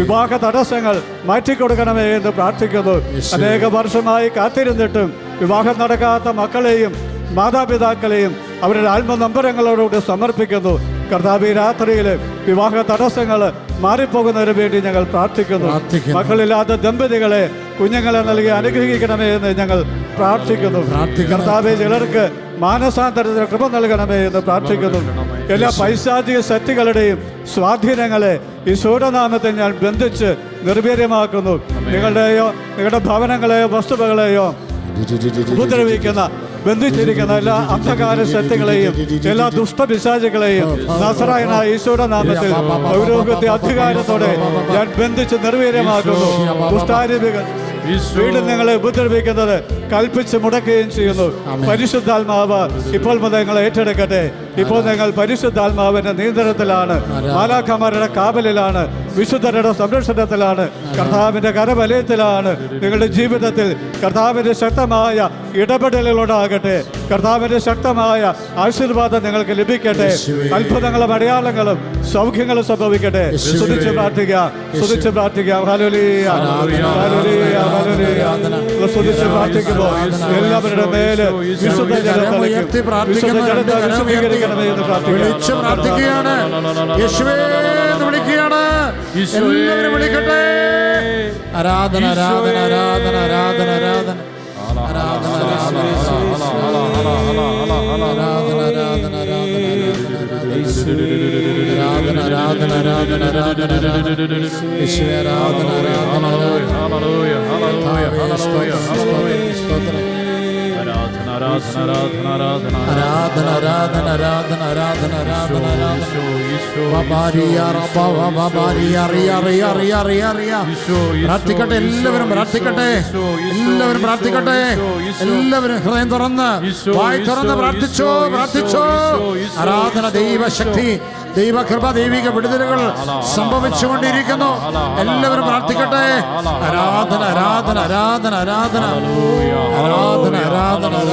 വിവാഹ തടസ്സങ്ങൾ മാറ്റിക്കൊടുക്കണമേ എന്ന് പ്രാർത്ഥിക്കുന്നു. അനേക വർഷമായി കാത്തിരുന്നിട്ടും വിവാഹം നടക്കാത്ത മക്കളെയും മാതാപിതാക്കളെയും അവരുടെ ആത്മനമ്പരങ്ങളോടുകൂടി സമർപ്പിക്കുന്നു. കർത്താവ്, രാത്രിയിൽ വിവാഹ തടസ്സങ്ങൾ മാറിപ്പോകുന്നതിന് വേണ്ടി ഞങ്ങൾ പ്രാർത്ഥിക്കുന്നു. മക്കളില്ലാത്ത ദമ്പതികളെ കുഞ്ഞുങ്ങളെ നൽകി അനുഗ്രഹിക്കണമേ എന്ന് ഞങ്ങൾ പ്രാർത്ഥിക്കുന്നു. കർത്താവെ, ചിലർക്ക് മാനസാന്തരത്തിന് കൃപ നൽകണമേ എന്ന് പ്രാർത്ഥിക്കുന്നു. എല്ലാ പൈശാചിക ശക്തികളുടെയും സ്വാധീനങ്ങളെ ഈശോയുടെ നാമത്തെ ഞാൻ ബന്ധിച്ച് നിർവീര്യമാക്കുന്നു. നിങ്ങളുടെ ഭവനങ്ങളെയോ വസ്തുവകളെയോ ഉപദ്രവിക്കുന്ന ബന്ധിച്ചിരിക്കുന്ന എല്ലാ അന്ധകാര ശക്തികളെയും എല്ലാ ദുഷ്ടപിശാചുകളെയും നസറായനായ ഈശോയുടെ നാമത്തിൽ പൗരോഹിത്യ അധികാരത്തോടെ ഞാൻ ബന്ധിച്ച് നിർവീര്യമാക്കുന്നു. ദുഷ്ടാരൂപികൾ വീണ്ടും നിങ്ങളെ ഉപദ്രവിക്കുന്നത് കൽപ്പിച്ച് മുടക്കുകയും ചെയ്യുന്നു. പരിശുദ്ധാത്മാവ് ഇപ്പോൾ മുതൽ നിങ്ങളെ ഏറ്റെടുക്കട്ടെ. ഇപ്പോൾ നിങ്ങൾ പരിശുദ്ധാത്മാവിന്റെ നിയന്ത്രണത്തിലാണ്, മാലാഖമാരുടെ കാവലിലാണ്, വിശുദ്ധരുടെ സംരക്ഷണത്തിലാണ്, കർത്താവിന്റെ കരവലയത്തിലാണ്. നിങ്ങളുടെ ജീവിതത്തിൽ കർത്താവിന്റെ ശക്തമായ ഇടപെടലുകളുണ്ടാകട്ടെ. കർത്താവിന്റെ ശക്തമായ ആശീർവാദം നിങ്ങൾക്ക് ലഭിക്കട്ടെ. അത്ഭുതങ്ങളും അടയാളങ്ങളും സൗഖ്യങ്ങളും സംഭവിക്കട്ടെ. സ്തുതിച്ച് പ്രാർത്ഥിക്കാം, സ്തുതിച്ച് പ്രാർത്ഥിക്കാം. ഹല്ലേലൂയ, ഹല്ലേലൂയ, ഹല്ലേലൂയ. സ്തുതിച്ച് പ്രാർത്ഥിക്കുമ്പോൾ എല്ലാവരുടെ മേല് വിശുദ്ധ ജലം തളിക്കും. വിശുദ്ധ ജലത്തെ വിശുദ്ധീകരിക്കണമേ എന്ന് പ്രാർത്ഥിക്കുകയാണ്. യേശുവേ എന്ന് വിളിക്കുകയാണ്. എല്ലാവരും വിളിക്കട്ടെ. ആരാധന, ആരാധന, ആരാധന, ആരാധന, ആരാധന, പ്രാർത്ഥിക്കട്ടെ. എല്ലാവരും പ്രാർത്ഥിക്കട്ടെ. എല്ലാവരും പ്രാർത്ഥിക്കട്ടെ. എല്ലാവരും ഹൃദയം തുറന്ന് വായ് തുറന്ന് പ്രാർത്ഥിച്ചോ, പ്രാർത്ഥിച്ചോ. ആരാധന, ദൈവശക്തി, ദൈവകൃപ, ദൈവിക വിടുതലുകൾ സംഭവിച്ചുകൊണ്ടിരിക്കുന്നു. എല്ലാവരും പ്രാർത്ഥിക്കട്ടെ. ആരാധന, ആരാധന, ആരാധന, ആരാധന, ആരാധന, ആരാധന,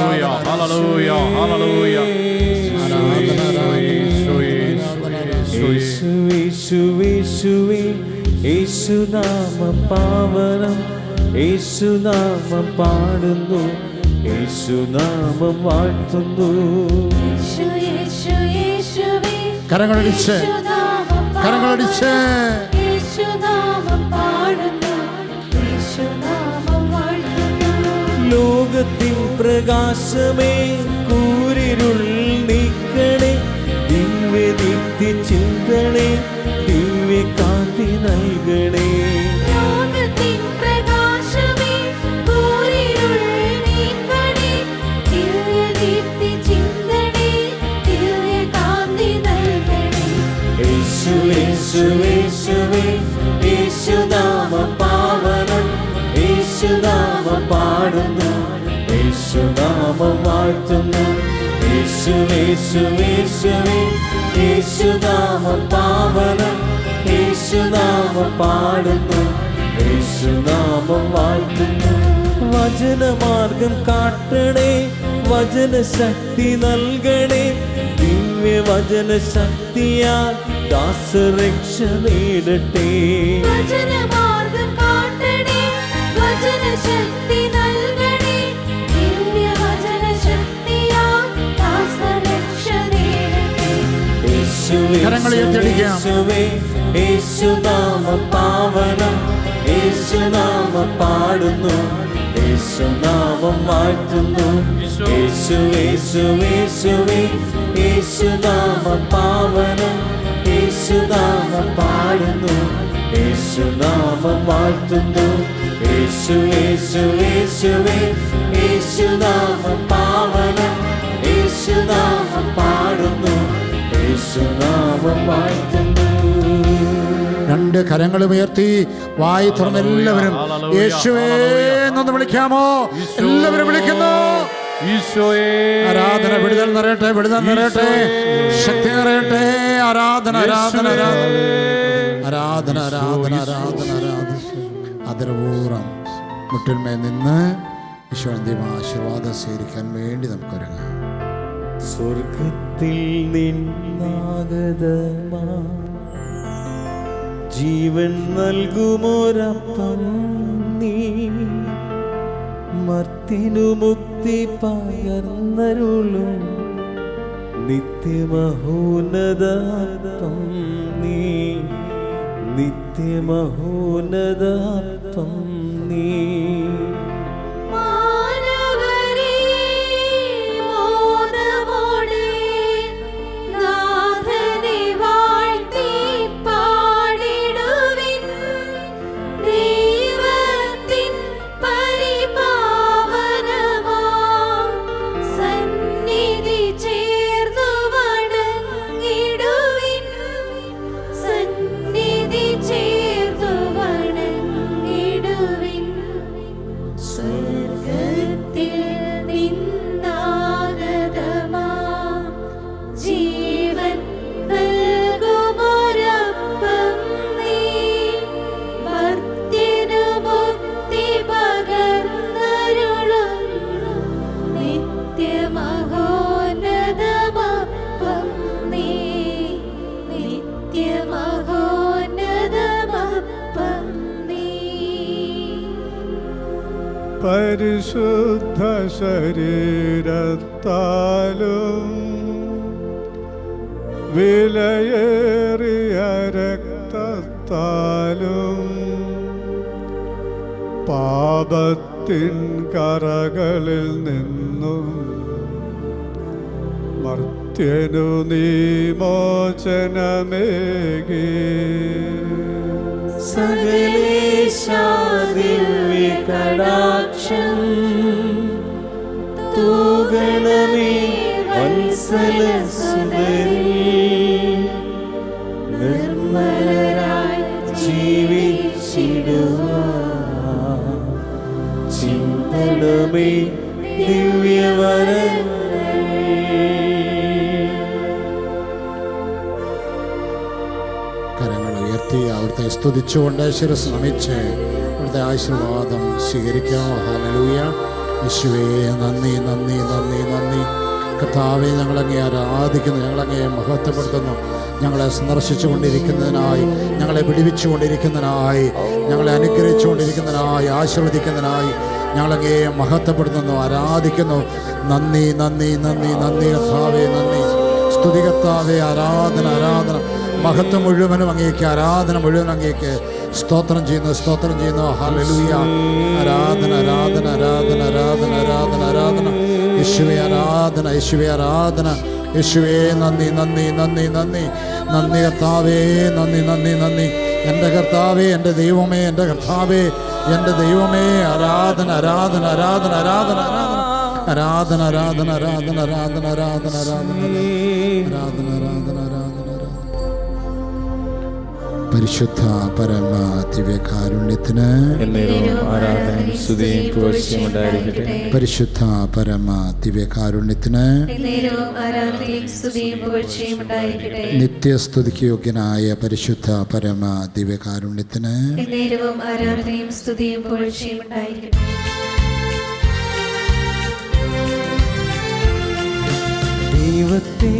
യേശുനാമം പാവനം, യേശുനാമം പാടുന്നു, യേശുനാമം വാഴ്ത്തുന്നു. കരങ്ങളടിച്ച്, കരങ്ങളടിച്ച് ലോകത്തിൻ പ്രകാശമേ, കൂരിരുൾ നീക്കണേ, ദിവ്യദീപ്തി ചിന്തണേ, ദിവ്യകാന്തി നൽകണേ. ലോകത്തിൻ പ്രകാശമേ, കൂരിരുൾ നീക്കണേ, ദിവ്യദീപ്തി ചിന്തണേ, ദിവ്യകാന്തി നൽകണേ. യേശുവേ, യേശുവേ, യേശുവേ, യേശുനാമം പാവനം, യേശുനാമം പാടുന്നു, യേശുനാമം വാഴ്ത്തുന്നു. യേശുവേ, യേശുവേ, യേശുവേ, യേശുനാമം പാവനം, യേശുനാമം പാടുന്നു, യേശുനാമം വാഴ്ത്തുന്നു. വചനമാർഗം കാട്ടണേ, വചനശക്തി നൽകണേ, ദിവ്യവചന ശക്തിയാൽ ദാസരക്ഷ നേടട്ടെ. വചനമാർഗം കാട്ടണേ, വചനശക്തി നൽകണേ, ദിവ്യവചന ശക്തിയാൽ ദാസരക്ഷ നേടട്ടെ. യേശുവേ, യേശുവേ, യേശുനാമം പാവനം, യേശുനാമം പാടുന്നു, യേശു യേശുനാമം വാഴ്ത്തുന്നു. യേശു യേശു യേശുവേ, യേശുനാമം പാവനം, യേശുനാമം പാടുന്നു. യേശുനാമം വാഴ്ത്തുന്നു. യേശു യേശു യേശുവേ, യേശുനാമം പാവനം, യേശുനാമം പാടുന്നു. യേശുനാമം വാഴ്ത്തുന്നു. രണ്ട് കരങ്ങളും ഉയർത്തി വായി തുറന്ന് എല്ലാവരും യേശുവേ എന്നൊന്ന് വിളിക്കാമോ? എല്ലാവരും വിളിക്കുന്നു. ആരാധന, വിടുതൽ നിറയട്ടെ, വിടുതൽ നിറയട്ടെ, ശക്തി നിറയട്ടെ. ആരാധന ആരാധന ആരാധന ആരാധന ആരാധന ആരാധന ആരാധന. ആദരപൂർവ്വം മുട്ടിന്മേൽ നിന്ന് ഈശോന്റെ ആശീർവാദം സ്വീകരിക്കാൻ വേണ്ടി നമുക്കൊരുങ്ങാം. സ്വർഗത്തിൽ നിന്നാഗതമാ ജീവൻ നൽകുമോരപ്പം നീ, മർത്തിനു മുക്തി പകർന്നരുളും നിത്യമഹോന്നതം നീ, നിത്യമഹോന്നതം നീ. മാനവരേ മോദമോടെ നാഥനെ വാഴ്ത്തി പാടിടുവിൻ. ദൈവത്തിൻ പരിപാവനമാം സന്നിധി ചേർന്നു വണങ്ങിടുവിൻ. സന്നിധി ചേർന്നു വണങ്ങിടുവിൻ. സ്വർഗത്തിൽ നിന്നാഗതമാം ജീവൻ നൽകുമോരപ്പം നീ, മർത്യനു മുക്തി പകർന്നരുളും നിത്യമഹോന്നതമപ്പം നീ, നിത്യമഹോന്നതമപ്പം നീ. പരിശുദ്ധ ശരീരത്താലും വിലയേറിയ രക്തത്താലും പാപത്തിൻ കറകളിൽ നിന്നും മർത്യനു നീ മോചനമേകി. സകലേശാ ദിവ്യ കടാക്ഷം തൂകണമേ വത്സലസുതരിൽ, നിർമ്മലരായി ജീവിച്ചിടുവാൻ ചിന്തണമേ ദിവ്യവരങ്ങൾ. കരങ്ങൾ ഉയർത്തി അവിടുത്തെ സ്തുതിച്ചുകൊണ്ട് ശിരസ് നമിച്ച് അവിടുത്തെ ആശീർവാദം സ്വീകരിക്കാം. ഹല്ലേലൂയ. യേശുവേ നന്ദി നന്ദി നന്ദി നന്ദി. കർത്താവെ, ഞങ്ങളങ്ങേ ആരാധിക്കുന്നു, ഞങ്ങളങ്ങേ മഹത്വപ്പെടുത്തുന്നു. ഞങ്ങളെ സന്ദർശിച്ചു കൊണ്ടിരിക്കുന്നതിനായി, ഞങ്ങളെ വിടുവിച്ചു കൊണ്ടിരിക്കുന്നതിനായി, ഞങ്ങളെ അനുഗ്രഹിച്ചു കൊണ്ടിരിക്കുന്നതിനായി, ആശീർവദിക്കുന്നതിനായി ഞങ്ങളങ്ങേ മഹത്വപ്പെടുത്തുന്നു, ആരാധിക്കുന്നു. നന്ദി നന്ദി നന്ദി നന്ദി കർത്താവേ, നന്ദി. സ്തുതി കർത്താവേ, ആരാധന ആരാധന. മഹത്വം മുഴുവനും അങ്ങേക്ക്, ആരാധന മുഴുവൻ അങ്ങേക്ക്. സ്തോത്രം ചെയ്യുന്നു, സ്തോത്രം ചെയ്യുന്നു. ഹല്ലേലൂയ. ആരാധന ആരാധന ആരാധന ആരാധന ആരാധന ആരാധന. യേശുവേ ആരാധന, യേശുവേ ആരാധന. യേശുവേ നന്ദി നന്ദി നന്ദി നന്ദി നന്ദി കർത്താവേ, നന്ദി നന്ദി നന്ദി. എൻ്റെ കർത്താവേ, എൻ്റെ ദൈവമേ, എൻ്റെ കർത്താവേ, എൻ്റെ ദൈവമേ. ആരാധന ആരാധന ആരാധന ആരാധന ആരാധന ആരാധന ആരാധന ആരാധന ആരാധന ആരാധന ആരാധന ആരാധന ആരാധന ആരാധന. പരിശുദ്ധ പരമ ദിവ്യകാരുണ്യത്തിന് ആരാധനയും സ്തുതിയും പുകഴ്ചയും ഉണ്ടായിരിക്കട്ടെ. പരിശുദ്ധ പരമ ദിവ്യകാരുണ്യത്തിന് നിത്യസ്തുതിക്ക് യോഗ്യനായ പരിശുദ്ധ പരമ ദിവ്യകാരുണ്യത്തിന് ആരാധനയും സ്തുതിയും പുകഴ്ചയും ഉണ്ടായിരിക്കട്ടെ. ദൈവത്തെ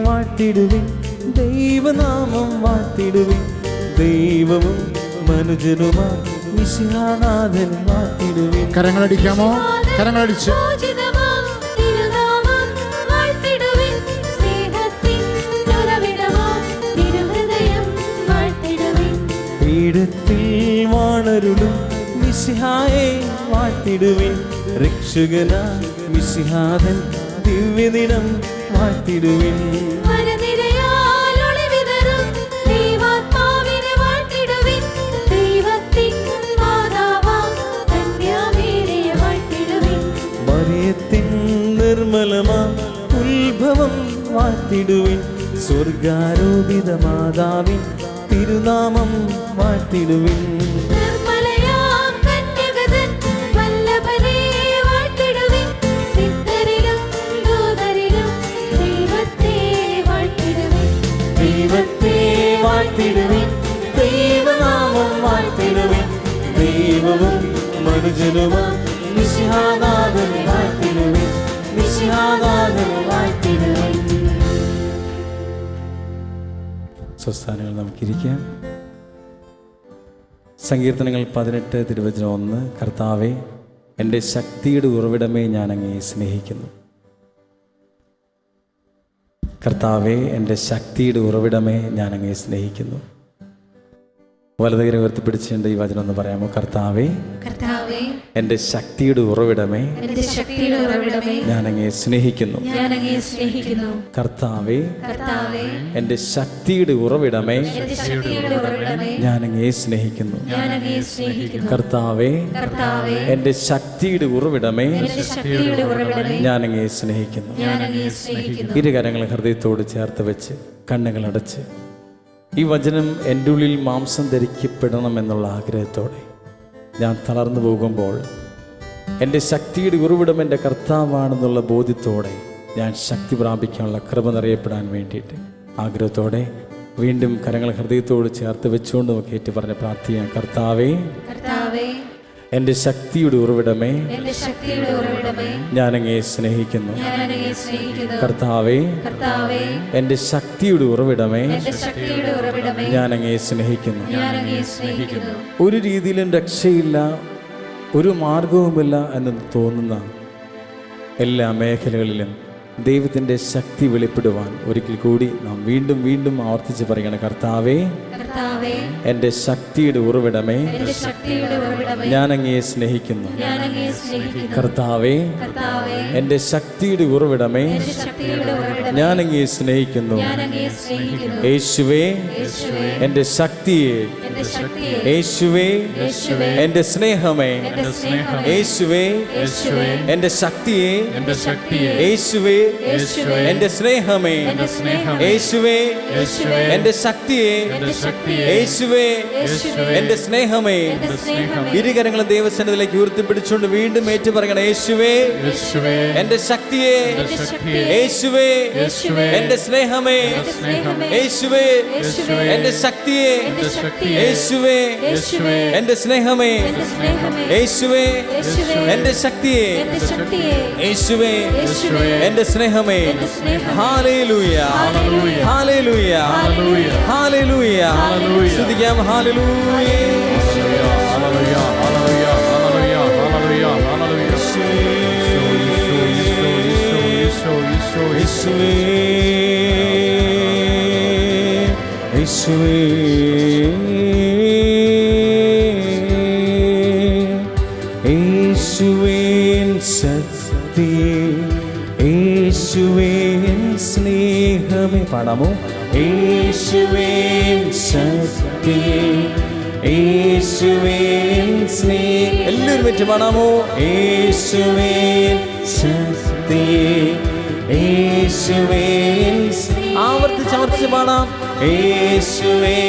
വാഴ്ത്തിടുവിൻ, ദൈവനാമം വാഴ്ത്തിടുവിൻ. ദൈവവും മനുജനുമായി മിശിഹാനാഥൻ വാഴ്ത്തിടുവിൻ. കരങ്ങളടിക്കാമോ? കരങ്ങളടിച്ച് പീഠത്തിൽ വാണരുളും മിശിഹായെ വാഴ്ത്തിടുവിൻ. രക്ഷകന മിശിഹാതൻ ദിവ്യദിനം വാഴ്ത്തിടുവിൻ. വരനിരയാൽ ഒളിവിതറും ദൈവാത്മാവിനെ വാഴ്ത്തിടുവിൻ. ദൈവത്തിൻ മാതാവാം കന്യാമേരിയെ വാഴ്ത്തിടുവിൻ. മറിയത്തിൻ നിർമ്മലമാ ഉത്ഭവം വാഴ്ത്തിടുവിൻ. സ്വർഗാരോപിത മാതാവിൻ തിരുനാമം വാഴ്ത്തിടുവിൻ. നിർമ്മലയാം കന്യകതൻ വല്ലഭനെ വാഴ്ത്തിടുവിൻ. സിദ്ധരിലും ദൂതരിലും ദൈവത്തെ വാഴ്ത്തിടുവിൻ. ദൈവത്തെ വാഴ്ത്തിടുവിൻ. ദൈവനാമം വാഴ്ത്തിടുവിൻ. ദൈവവും മനുജനുമാ മിശിഹാനാഥൻ വാഴ്ത്തിടുവിൻ. മിശിഹാനാഥൻ വാഴ്ത്തിടുവിൻ. സ്വസ്ഥാനങ്ങൾ നമുക്കിരിക്കാം. സങ്കീർത്തനങ്ങൾ 18:1 കർത്താവേ, എൻ്റെ ശക്തിയുടെ ഉറവിടമേ ഞാൻ അങ്ങയെ സ്നേഹിക്കുന്നു. കർത്താവേ, എൻ്റെ ശക്തിയുടെ ഉറവിടമേ ഞാൻ അങ്ങയെ സ്നേഹിക്കുന്നു. വലതുകരം ഉയർത്തിപ്പിടിച്ചേണ്ട ഈ വചനം ഒന്ന് പറയാമോ? കർത്താവേ, കർത്താവേ, എൻ്റെ ശക്തിയുടെ ഉറവിടമേ എൻ്റെ ശക്തിയുടെ ഉറവിടമേ ഞാൻ അങ്ങയെ സ്നേഹിക്കുന്നു. ഞാൻ അങ്ങയെ സ്നേഹിക്കുന്നു. കർത്താവേ, കർത്താവേ, എൻ്റെ ശക്തിയുടെ ഉറവിടമേ എൻ്റെ ശക്തിയുടെ ഉറവിടമേ ഞാൻ അങ്ങയെ സ്നേഹിക്കുന്നു. ഞാൻ അങ്ങയെ സ്നേഹിക്കുന്നു. കർത്താവേ, കർത്താവേ, എൻ്റെ ശക്തിയുടെ ഉറവിടമേ എൻ്റെ ശക്തിയുടെ ഉറവിടമേ ഞാൻ അങ്ങയെ സ്നേഹിക്കുന്നു. ഞാൻ അങ്ങയെ സ്നേഹിക്കുന്നു. ഇരു കരങ്ങൾ ഹൃദയത്തോട് ചേർത്ത് വെച്ച് കണ്ണുകൾ അടച്ച് ഈ വചനം എൻ്റെ ഉള്ളിൽ മാംസം ധരിക്കപ്പെടണമെന്നുള്ള ആഗ്രഹത്തോടെ ഞാൻ തളർന്നു പോകുമ്പോൾ എൻ്റെ ശക്തിയുടെ ഉറവിടം എൻ്റെ കർത്താവാണെന്നുള്ള ബോധ്യത്തോടെ ഞാൻ ശക്തി പ്രാപിക്കാനുള്ള കൃപ നിറയപ്പെടാൻ വേണ്ടിയിട്ട് ആഗ്രഹത്തോടെ വീണ്ടും കരങ്ങൾ ഹൃദയത്തോട് ചേർത്ത് വെച്ചുകൊണ്ട് നമുക്ക് ഏറ്റു പറഞ്ഞ് പ്രാർത്ഥിക്കാം. കർത്താവേ, കർത്താവേ, എൻ്റെ ശക്തിയുടെ ഉറവിടമേ എൻ്റെ ശക്തിയുടെ ഉറവിടമേ ഞാൻ അങ്ങയെ സ്നേഹിക്കുന്നു. ഞാൻ അങ്ങയെ സ്നേഹിക്കുന്നു. കർത്താവേ, കർത്താവേ, എൻ്റെ ശക്തിയുടെ ഉറവിടമേ എൻ്റെ ശക്തിയുടെ ഉറവിടമേ ഞാൻ അങ്ങയെ സ്നേഹിക്കുന്നു. ഞാൻ അങ്ങയെ സ്നേഹിക്കുന്നു. ഒരു രീതിയിലും രക്ഷയില്ല, ഒരു മാർഗവുമില്ല എന്ന് തോന്നുന്ന എല്ലാ മേഖലകളിലും ദൈവത്തിൻ്റെ ശക്തി വെളിപ്പെടുവാൻ ഒരിക്കൽ കൂടി നാം വീണ്ടും വീണ്ടും ആവർത്തിച്ച് പറയണം. കർത്താവേ, കർത്താവേ, എൻ്റെ ശക്തിയുടെ ഉറവിടമേ എൻ്റെ ശക്തിയുടെ ഉറവിടമേ ഞാൻ അങ്ങയെ സ്നേഹിക്കുന്നു. ഞാൻ അങ്ങയെ സ്നേഹിക്കുന്നു. കർത്താവേ, കർത്താവേ, എൻ്റെ ശക്തിയുടെ ഉറവിടമേ എൻ്റെ ശക്തിയുടെ ഉറവിടമേ ഞാൻ അങ്ങയെ സ്നേഹിക്കുന്നു. ഞാൻ അങ്ങയെ സ്നേഹിക്കുന്നു. യേശുവേ, യേശുവേ, എൻ്റെ ശക്തിയെ, എൻ്റെ ശക്തിയെ, യേശുവേ, യേശുവേ, എൻ്റെ സ്നേഹമേ, എൻ്റെ സ്നേഹമേ, യേശുവേ, യേശുവേ, എൻ്റെ ശക്തിയെ, എൻ്റെ ശക്തിയെ, യേശുവേ, യേശുവേ, എൻ്റെ സ്നേഹമേ, എൻ്റെ സ്നേഹമേ, യേശുവേ, യേശുവേ, എൻ്റെ ശക്തിയെ, എൻ്റെ ശക്തിയെ, യേശുവേ, യേശുവേ, എൻ്റെ സ്നേഹമേ. എൻ്റെ സ്നേഹമേ, ഇരുകരങ്ങളും ദൈവസന്നിധിയിലേക്ക് ഉയർത്തിപ്പിടിച്ചുകൊണ്ട് വീണ്ടും ഏറ്റു പറയണം. യേശുവേ, യേശുവേ, എൻ്റെ ശക്തിയെ, എൻ്റെ ശക്തിയെ, യേശുവേ, യേശുവേ, എൻ്റെ സ്നേഹമേ, എൻ്റെ സ്നേഹമേ, യേശുവേ, യേശുവേ, എൻ്റെ ശക്തിയെ, എൻ്റെ ശക്തിയെ, യേശുവേ, യേശുവേ, എൻ്റെ സ്നേഹമേ, എൻ്റെ സ്നേഹമേ, യേശുവേ, യേശുവേ, എൻ്റെ ശക്തിയെ, എൻ്റെ ശക്തിയെ, യേശുവേ, യേശുവേ, എൻ്റെ സ്നേഹമേ. എൻ്റെ സ്നേഹമേ. ഹല്ലേലൂയ, ഹല്ലേലൂയ, ഹല്ലേലൂയ, ഹല്ലേലൂയ, ഹല്ലേലൂയ. ഹല്ലേലൂയ. സ്തുതിക്കാം. ഹല്ലേലൂയ. ഹല്ലേലൂയ, ഹല്ലേലൂയ, ഹല്ലേലൂയ, ഹല്ലേലൂയ, ഹല്ലേലൂയ. ഈശോ, ഈശോ, ഈശോ, ഈശോ, ഈശോ, യേശുവേ, യേശുവേ, യേശുവേ ശക്തിയേ, യേശുവേ സ്നേഹമേ. പാടാമോ? യേശുവേ ശക്തിയേ, യേശുവേ സ്നേഹം. എല്ലാവരും വെച്ച് പാടാമോ? യേശുവേ ശക്തിയേ, യേശുവേ ആവർത്തിച്ച് ആവർത്തിച്ച് പാടാം. യേശുവേ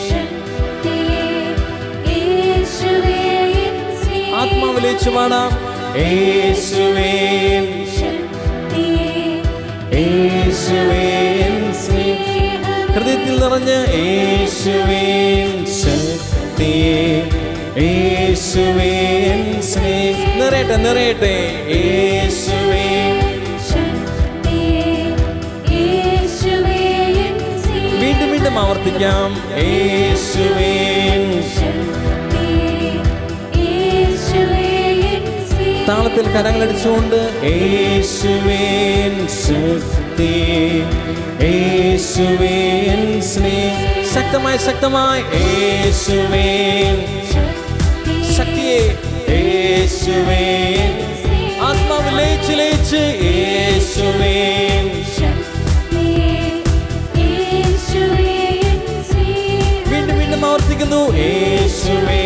ശക്തിയെ, യേശുവേ, സ്നേഹമേ, ആത്മാവിലേച്ച് പാടാം. യേശുവേ, ശക്തിയെ, യേശുവേ സ്നേഹം. ഹൃദയത്തിൽ നിറഞ്ഞ് യേശുവേ ശക്തിയേ, യേശുവേ സ്നേഹം. നിറയട്ടെ, നിറയട്ടെ. യേശുവേ ശക്തിയെ, യേശുവേ, വീണ്ടും വീണ്ടും ആവർത്തിക്കാം. യേശുവേ ശക്തിയെ, യേശുവേ, താളത്തിൽ കരങ്ങളടിച്ചുകൊണ്ട് യേശുവേ ശക്തിയേ, യേശുവേ സ്നേഹം. ശക്തമായി ശക്തമായി. യേശുവേ ശക്തിയേ, യേശുവേ ലയിച്ച് ലയിച്ച് യേശുവേ വീണ്ടും വീണ്ടും ആവർത്തിക്കുന്നു യേശുവേ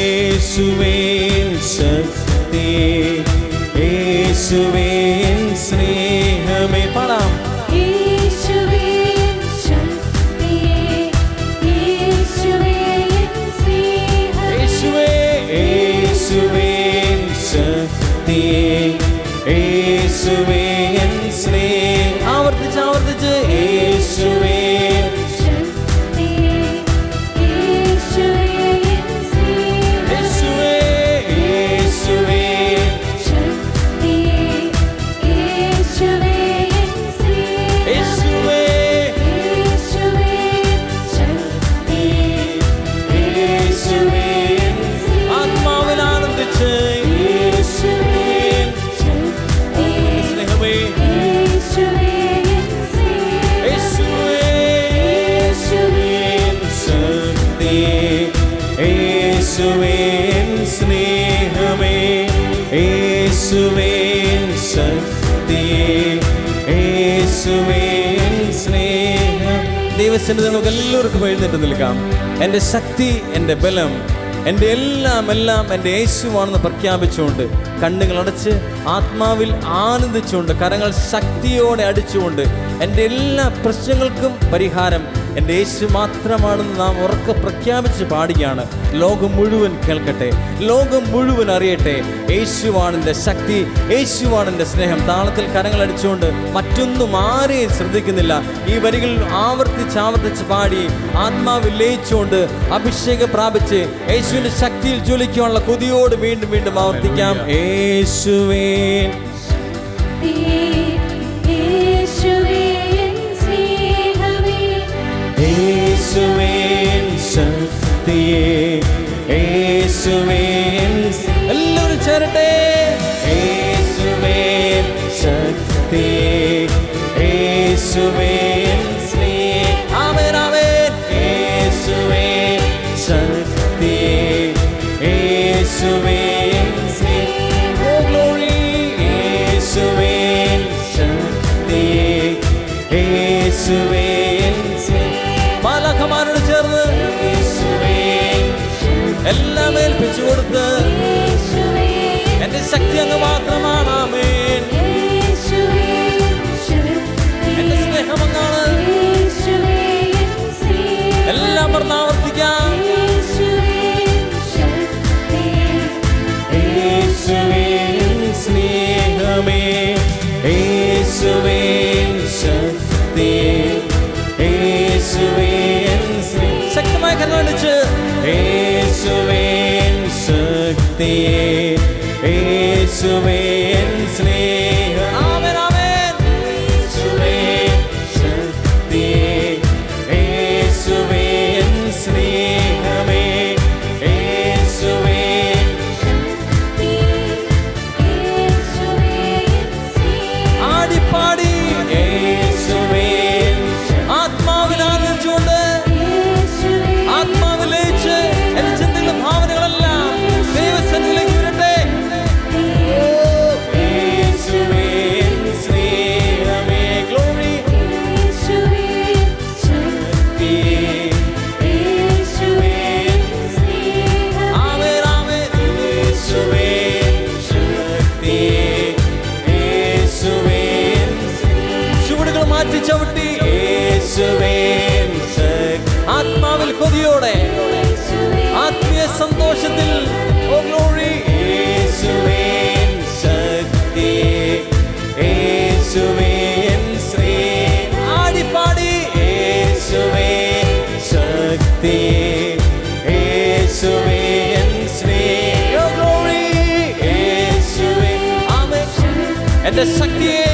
യേശുവേൻ ശക്തിയേ യേശുവേൻ സ്നേഹമേ പാടാം യേശുവേൻ ശക്തിയേ യേശുവേൻ സ്നേഹം ആവർത്തിച്ച് ആവർത്തിച്ച് യേശുവേൻ യേശുവേൻ സ്നേഹമേ യേശുവേൻ ശക്തിയേ യേശുവേൻ സ്നേഹം ദൈവസന്നിധിയിൽ നമുക്ക് എല്ലാവർക്കും എഴുന്നേറ്റ് നിൽക്കാം. എൻ്റെ ശക്തി, എൻ്റെ ബലം, എൻ്റെ എല്ലാം എൻ്റെ യേശുവാണെന്ന് പ്രഖ്യാപിച്ചുകൊണ്ട് കണ്ണുകൾ അടച്ച് ആത്മാവിൽ ആനന്ദിച്ചുകൊണ്ട് കരങ്ങൾ ശക്തിയോടെ അടിച്ചുകൊണ്ട് എൻ്റെ എല്ലാ പ്രശ്നങ്ങൾക്കും പരിഹാരം എൻ്റെ യേശു മാത്രമാണെന്ന് നാം ഉറക്കെ പ്രഖ്യാപിച്ച് പാടുകയാണ്. ലോകം മുഴുവൻ കേൾക്കട്ടെ, ലോകം മുഴുവൻ അറിയട്ടെ, യേശുവാണ് എൻ്റെ ശക്തി, യേശുവാണ് എൻ്റെ സ്നേഹം. താളത്തിൽ കരങ്ങൾ അടിച്ചുകൊണ്ട് മറ്റൊന്നും ആരെയും ശ്രദ്ധിക്കുന്നില്ല. ഈ വരികൾ ആവർത്തിച്ച് പാടി ആത്മാവിൽ ലയിച്ചുകൊണ്ട് അഭിഷേകം പ്രാപിച്ച് യേശുവിൻ്റെ ശക്തിയിൽ ജ്വലിക്കാനുള്ള കൊതിയോട് വീണ്ടും വീണ്ടും ആവർത്തിക്കാം. യേശുവേൻ യേശുവേൻ ശക്തിയേ യേശുവേൻ എല്ലാവരും ചേരട്ടെ. യേശുവേൻ ശക്തിയേ യേശുവേൻ സ്നേഹം ആമേൻ ആമേൻ യേശുവേൻ ശക്തിയേ യേശുവേൻ സ്നേഹം ഓ ഗ്ലോറി യേശുവേൻ ശക്തിയേ യേശുവേൻ മാലാഖമാരോട് ചേർന്ന് എല്ലാം ഏൽപ്പിച്ചു കൊടുത്ത് എന്റെ ശക്തി അങ്ങ് മാത്രമാണ് ആമേൻ എന്റെ സ്നേഹം അങ്ങാണ് എല്ലാം പറഞ്ഞാവർത്തിക്കാം. യേശുവേൻ സ്നേഹമേ യേശുവേൻ ശക്തിയേ യേശുവേൻ ശക്തമായി കണ്ണടിച്ച് യേശുവേൻ ശക്തിയേ യേശുവേൻ സ്നേഹം ആമേൻ ആമേൻ യേശുവേൻ ശക്തിയേ യേശുവേൻ സ്നേഹമേ യേശുവേൻ ആടിപ്പാടി യേശുവേൻ ആത്മാവിൽ ആനന്ദിച്ചുകൊണ്ട് ആത്മാവിൽ ലയിച്ച് എന്റെ ചിന്തകളും ഭാവനകളെല്ലാം ദൈവസന്നിധിയിലേക്ക് വരട്ടെ. യേശുവേൻ സ്നേഹമേ ഗ്ലോറി ആമേൻ ആമേൻ യേശുവേൻ ശക്തിയേ യേശുവേൻ ചുവടുകൾ മാറ്റി ചവിട്ടി യേശുവേൻ ആത്മാവിൽ കൊതിയോടെ ആത്മീയ സന്തോഷത്തിൽ ഓ ഗ്ലോറി യേശുവേൻ ശക്തിയേ യേശുവേൻ സ്നേഹം ആടിപ്പാടി യേശുവേൻ ശക്തിയേ യേശുവേൻ സ്നേഹം ഓ ഗ്ലോറി യേശുവേൻ ആമേൻ എന്റെ ശക്തിയെ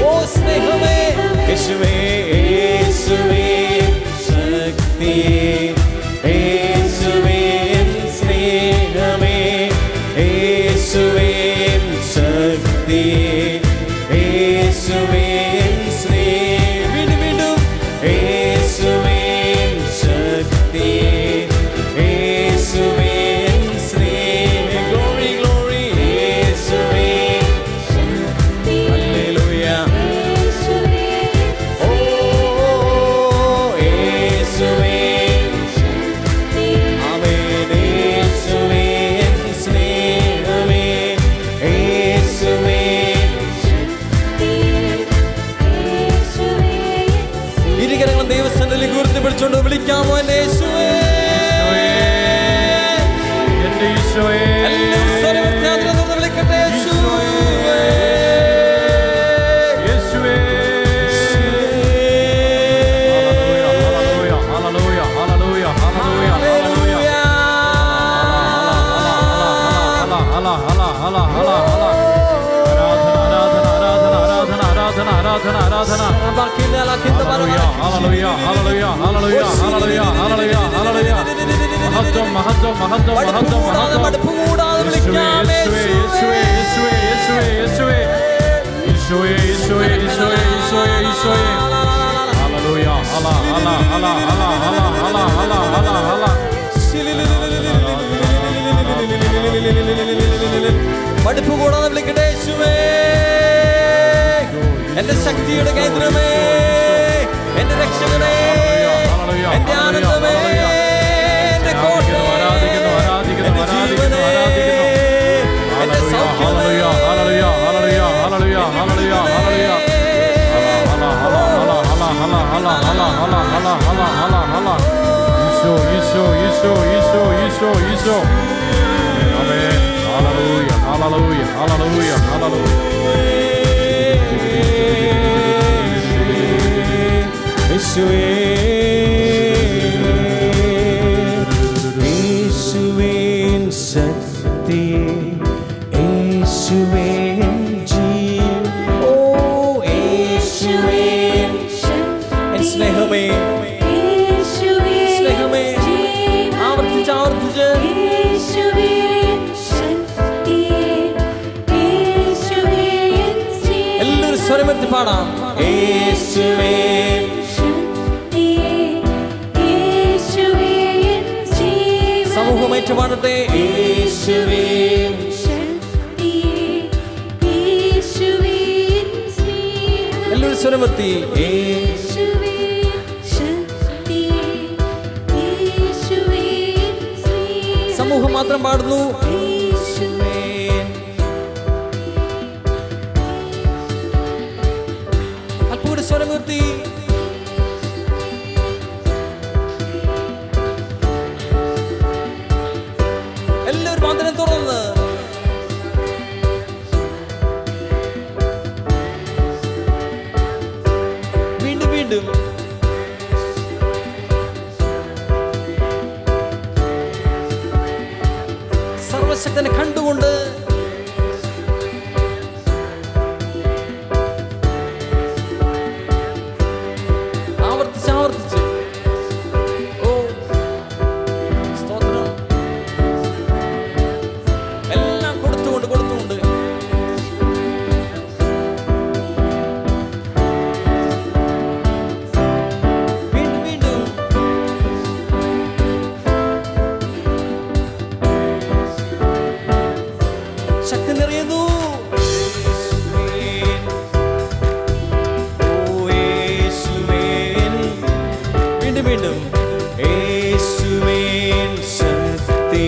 ഓ സ്നേഹമേ യേശുവേ യേശുവേൻ ശക്തിയേ യേശുവേൻ സ്നേഹമേ യേശുവേൻ ശക്തിയേ യേശുവേൻ സ്നേഹം വീണ്ടും വീണ്ടും യേശുവേൻ ശക്തി യേശുവേ എല്ലാവരും സ്വരമുയർത്തി ആദരവോടെ വിളിക്കട്ടെ, യേശുവേ. യേശുവേ ഹല്ലേലൂയ ഹല്ലേലൂയ ഹല്ലേലൂയ ഹല്ലേലൂയ ആരാധന ആരാധന ഹല്ലേലൂയ ഹല്ലേലൂയ ഹല്ലേലൂയ ഹല്ലേലൂയ ഹല്ലേലൂയ ഹല്ലേലൂയ മഹത്വം മഹത്വം മഹത്വം മഹത്വം മഹത്വം മടുപ്പ് കൂടാതെ വിളിക്കാം, യേശുവേ യേശുവേ യേശുവേ യേശുവേ യേശുവേ ഈശോയേ ഈശോയേ ഈശോയേ ഈശോയേ ഹല്ലേലൂയ ഹല ഹല ഹല ഹല ഹല ഹല ഹല ഹല ഹല മടുപ്പ് കൂടാതെ വിളിക്കട്ടെ, യേശുവേ. എന്റെ ശക്തിയുടെ കേന്ദ്രമേ, എന്റെ രക്ഷകനേ, എന്റെ ആനന്ദമേ, എന്റെ കോട്ടയേ, എന്റെ ജീവനേ, എന്റെ സൗഖ്യമേ, ഈശോ ഈശോ ഈശോ ഈശോ ഈശോ ഈശോ ആമേൻ ഹല്ലേലൂയ ഹല്ലേലൂയ ഹല്ലേലൂയ ഹല്ലേലൂയ യേശുവേ യേശുവേൻ ശക്തിയേ, യേശുവേൻ ജീവൻ, ഓ യേശുവേൻ എൻ സ്നേഹമേ, സ്നേഹമേ, ആവർത്തിച്ച് ആവർത്തിച്ച് എല്ലാവരും സ്വരമെത്തി പാടാം, യേശുവേ. സമൂഹം ഏറ്റുപാടട്ടെ, യേശുവേ. എല്ലാവരും സ്വരമെത്തി, സമൂഹം മാത്രം പാടുന്നു, അൽപ്പൂടെ സ്വരമുയർത്തി. എല്ലാവരും വാതിലും തുറന്ന് വീണ്ടും വീണ്ടും സർവശക്തനെ കണ്ടുകൊണ്ട് ആവർത്തിച്ച് ആവർത്തിച്ച്, ഓ സ്തോത്രം, എല്ലാം കൊടുത്തുകൊണ്ട് കൊടുത്തുകൊണ്ട് വീണ്ടും വീണ്ടും ശക്തി നിറയുന്നു. വീണ്ടും വീണ്ടും യേശുവേൻ ശക്തി,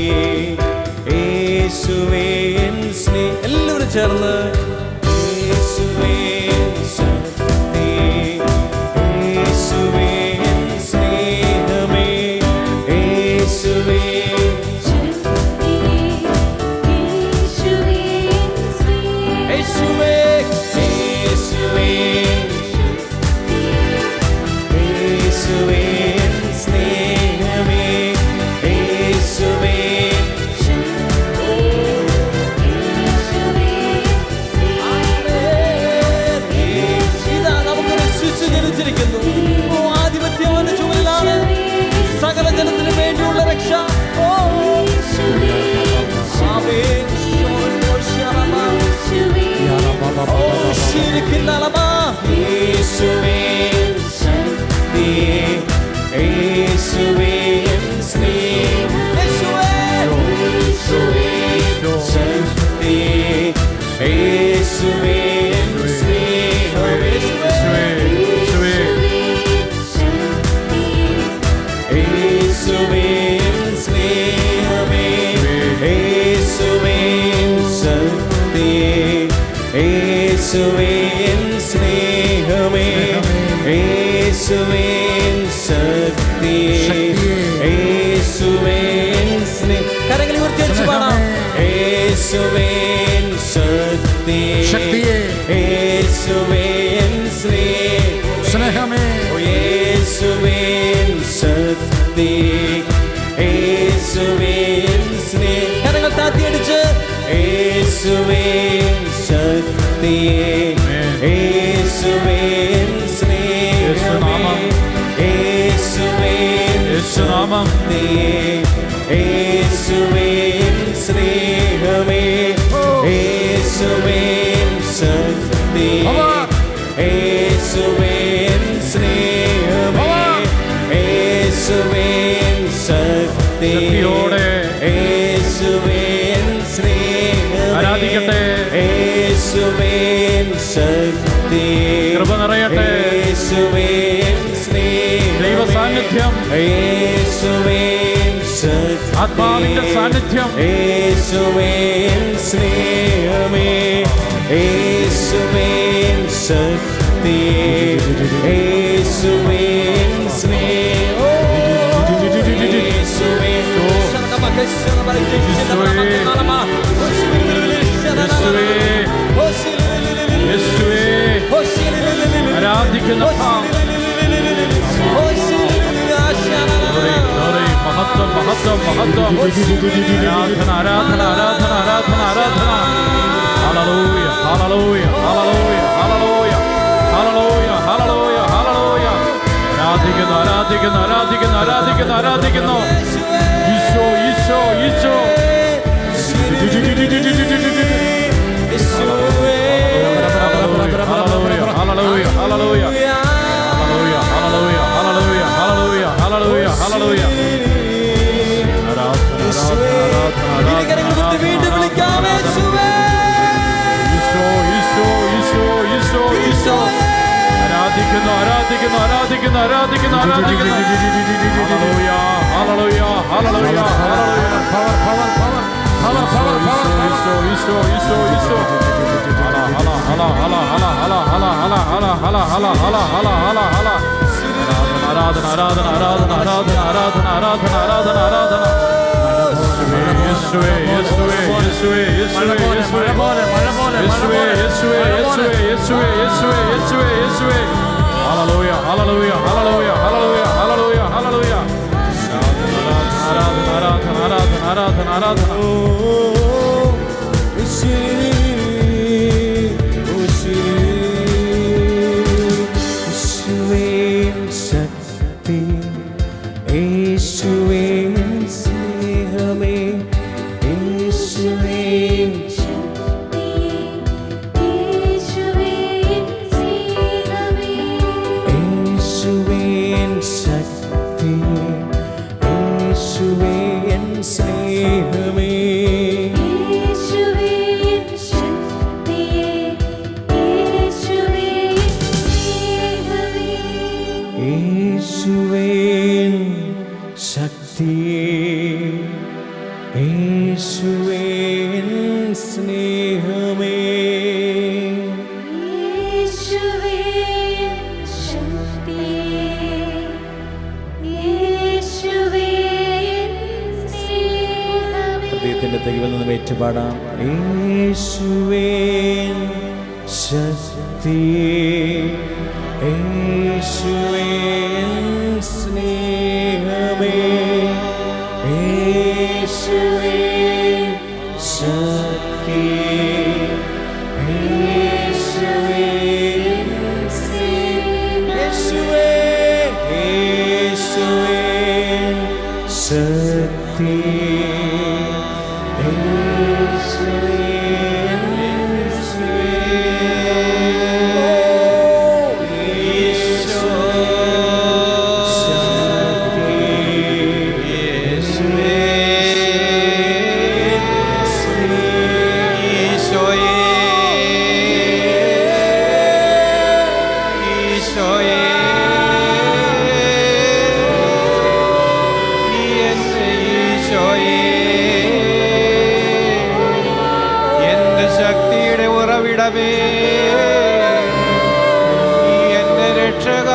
യേശുവേൻ സ്നേഹം, എല്ലാവരും ചേർന്ന് യേശുവേൻ ശക്തി, യേശുവേൻ സ്നേഹമേ, യേശുവേ. യേശുവേ യേശുവേൻ സ്നേഹമേ, യേശുവേ. യേശുവേൻ ശക്തിയെ യേശുവേൻ സ്നേഹമേ യേശുവേൻ ശക്തി യേശുവേൻ സ്നേഹങ്ങൾ താത്തിയടിച്ച് യേശുവേൻ ശക്തിയെ യേശുവേൻ സ്നേഹമേ യേശുവേൻ ശക്തിയെ യേശുവേൻ സ്നേഹമേ യേശുവേൻ ശക്തിയെ യേശുവേൻ സ്നേഹമേ യേശുവേൻ ശക്തിയോടെ യേശുവേൻ സ്നേഹം ആരാധിക്കട്ടെ. യേശുവേൻ ശക്തിയെ കൃപ നിറയട്ടെ. യേശുവേൻ സ്നേഹം ദൈവ സാന്നിധ്യം, യേശുവേൻ ശക്തി ആത്മാവിന്റെ സാന്നിധ്യം, യേശുവേൻ സ്നേഹമേ യേശുവേൻ ശക്തി യേശുവേൻ സ്നേഹം യേശുവേൻ യേശുവേ ആരാധിക്കുന്ന മഹത്വം മഹത്വം മഹത്വം ആരാധന ആരാധന ആരാധന ആരാധന ആരാധന ഹല്ലേലൂയ ഹല്ലേലൂയ ഹല്ലേലൂയ ഹല്ലേലൂയ ഹല്ലേലൂയ ഹല്ലേലൂയ ഹല്ലേലൂയ ആരാധിക്കുന്നു ആരാധിക്കുന്നു ആരാധിക്കുന്നു ആരാധിക്കുന്നു ആരാധിക്കുന്നു ഈശോ ഈശോ ഈശോ ഹല്ലേലൂയ ഹല്ലേലൂയ ഹല്ലേലൂയ ഹല്ലേലൂയ ഹല്ലേലൂയ ഹല്ലേലൂയ വീണ്ടും വിളിക്കാം യേശുവേ ഈശോ ഈശോ ഈശോ ഈശോ ഈശോ ആരാധിക്കുന്നു ആരാധിക്കുന്നു ആരാധിക്കുന്നു ആരാധിക്കുന്നു ആരാധിക്കുന്നു ഹല്ലേലൂയ ഹല്ലേലൂയ ഹല്ലേലൂയ ഈശോ ഈശോ ഈശോ ഈശോ ഹല ഹല ഹല ഹല ഹല ഹല ഹല ഹല ഹല ഹല ഹല ഹല ഹല ഹല ആരാധന ആരാധന ആരാധന ആരാധന ആരാധന ആരാധന ആരാധന ആരാധന യേശുവേ യേശുവേ യേശുവേ യേശുവേ യേശുവേ യേശുവേ യേശുവേ യേശുവേ യേശുവേ യേശുവേ യേശുവേ ഹല്ലേലൂയ ഹല്ലേലൂയ ഹല്ലേലൂയ ഹല്ലേലൂയ ഹല്ലേലൂയ ഹല്ലേലൂയ ആരാധന ആരാധന ആരാധന ആരാധന ആരാധന യേശുവേൻ ശക്തി യേശുവേൻ സ്നേഹമേ യേശുവേൻ യേശുവേൻ ശക്തി യേശുവേൻ സ്നേഹമേ യേശുവേൻ ശക്തിയേ യേശുവേൻ സ്നേഹമേ ഹൃദയത്തിന്റെ തെരുവിൽ നിന്നും ഏറ്റുപാടാം യേശുവേൻ ശക്തിയേ യേശുവേൻ സ്നേഹമേ യേശുവേൻ ശക്തിയേ യേശുവേൻ യേശുവേൻ ശക്തിയേ ശക്തിയുടെ ഉറവിടമേ എന്റെ രക്ഷക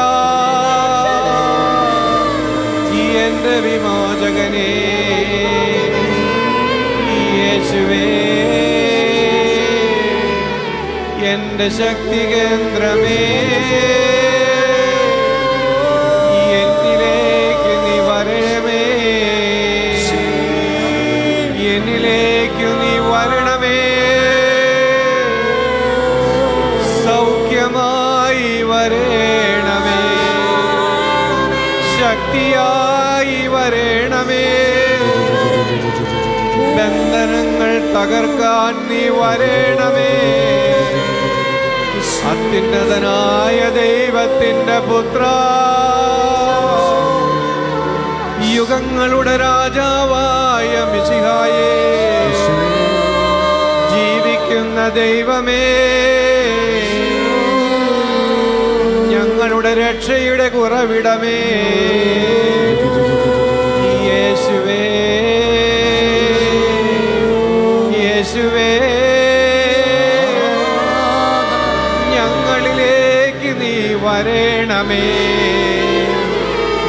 എന്റെ വിമോചകനേ യേശുവേ എന്റെ ശക്തി കേന്ദ്രമേ, എന്നിലേക്ക് നീ വരണമേ, എന്നിലേക്ക് നീ വരണമേ, സൗഖ്യമായി വരണമേ, ശക്തിയായി വരണമേ, ബന്ധനങ്ങൾ തകർക്കാൻ നീ വരണമേ, അത്യുന്നതനായ ദൈവത്തിൻ്റെ പുത്ര, യുഗങ്ങളുടെ രാജാവായ മിശിഹായേ, ജീവിക്കുന്ന ദൈവമേ, ഞങ്ങളുടെ രക്ഷയുടെ കുറവിടമേ, യേശുവേ, യേശുവേ, ഞങ്ങളിലേക്ക് നീ വരണമേ,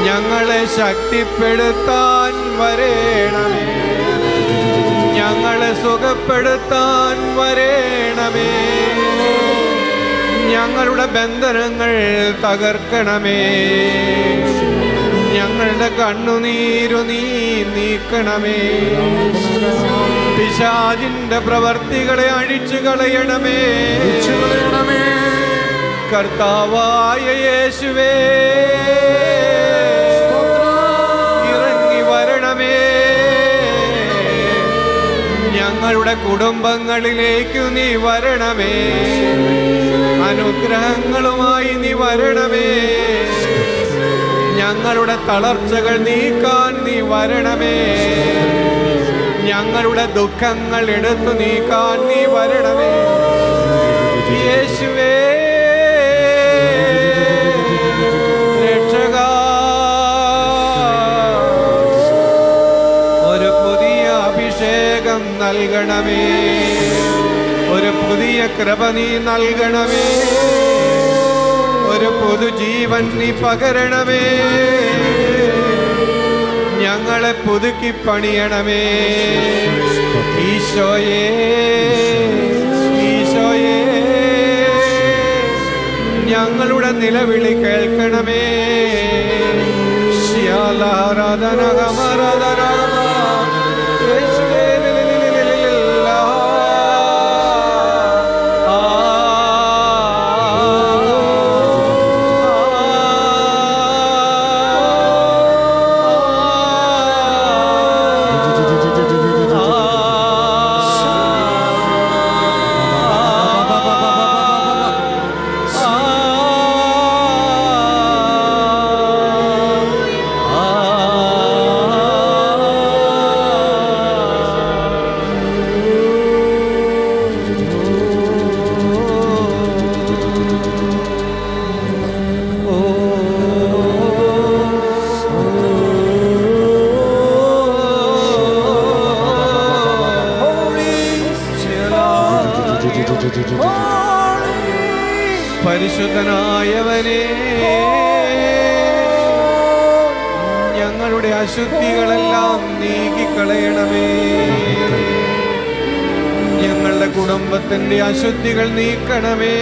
ഞങ്ങളെ ശക്തിപ്പെടുത്താൻ വരണമേ, ഞങ്ങളെ സുഖപ്പെടുത്താൻ വരണമേ, ഞങ്ങളുടെ ബന്ധനങ്ങൾ തകർക്കണമേ, ഞങ്ങളുടെ കണ്ണുനീരു നീ നീക്കണമേ, പിശാചിന്റെ പ്രവർത്തികളെ അഴിച്ചു കളയണമേ, കർത്താവായ യേശുവേ, ഇറങ്ങി വരണമേ, ഞങ്ങളുടെ കുടുംബങ്ങളിലേക്ക് നീ വരണമേ, അനുഗ്രഹങ്ങളുമായി നീ വരണമേ, ഞങ്ങളുടെ തളർച്ചകൾ നീക്കാൻ നീ വരണമേ, ഞങ്ങളുടെ ദുഃഖങ്ങൾ എടുത്തു നീക്കാൻ നീ വരണമേ, യേശുവേ, രക്ഷകാ, ഒരു പുതിയ അഭിഷേകം നൽകണമേ, ഒരു പുതിയ കൃപ നീ നൽകണമേ, ഒരു പുതുജീവൻ നീ പകരണമേ, ഞങ്ങളെ പുതുക്കി പണിയണമേ, ഈശോയേ, ഈശോയേ, ഞങ്ങളുടെ നിലവിളി കേൾക്കണമേ, പരിശുദ്ധനായവനേ, ഞങ്ങളുടെ അശുദ്ധികളെല്ലാം നീക്കിക്കളയണമേ, ഞങ്ങളുടെ കുടുംബത്തിന്റെ അശുദ്ധികൾ നീക്കണമേ,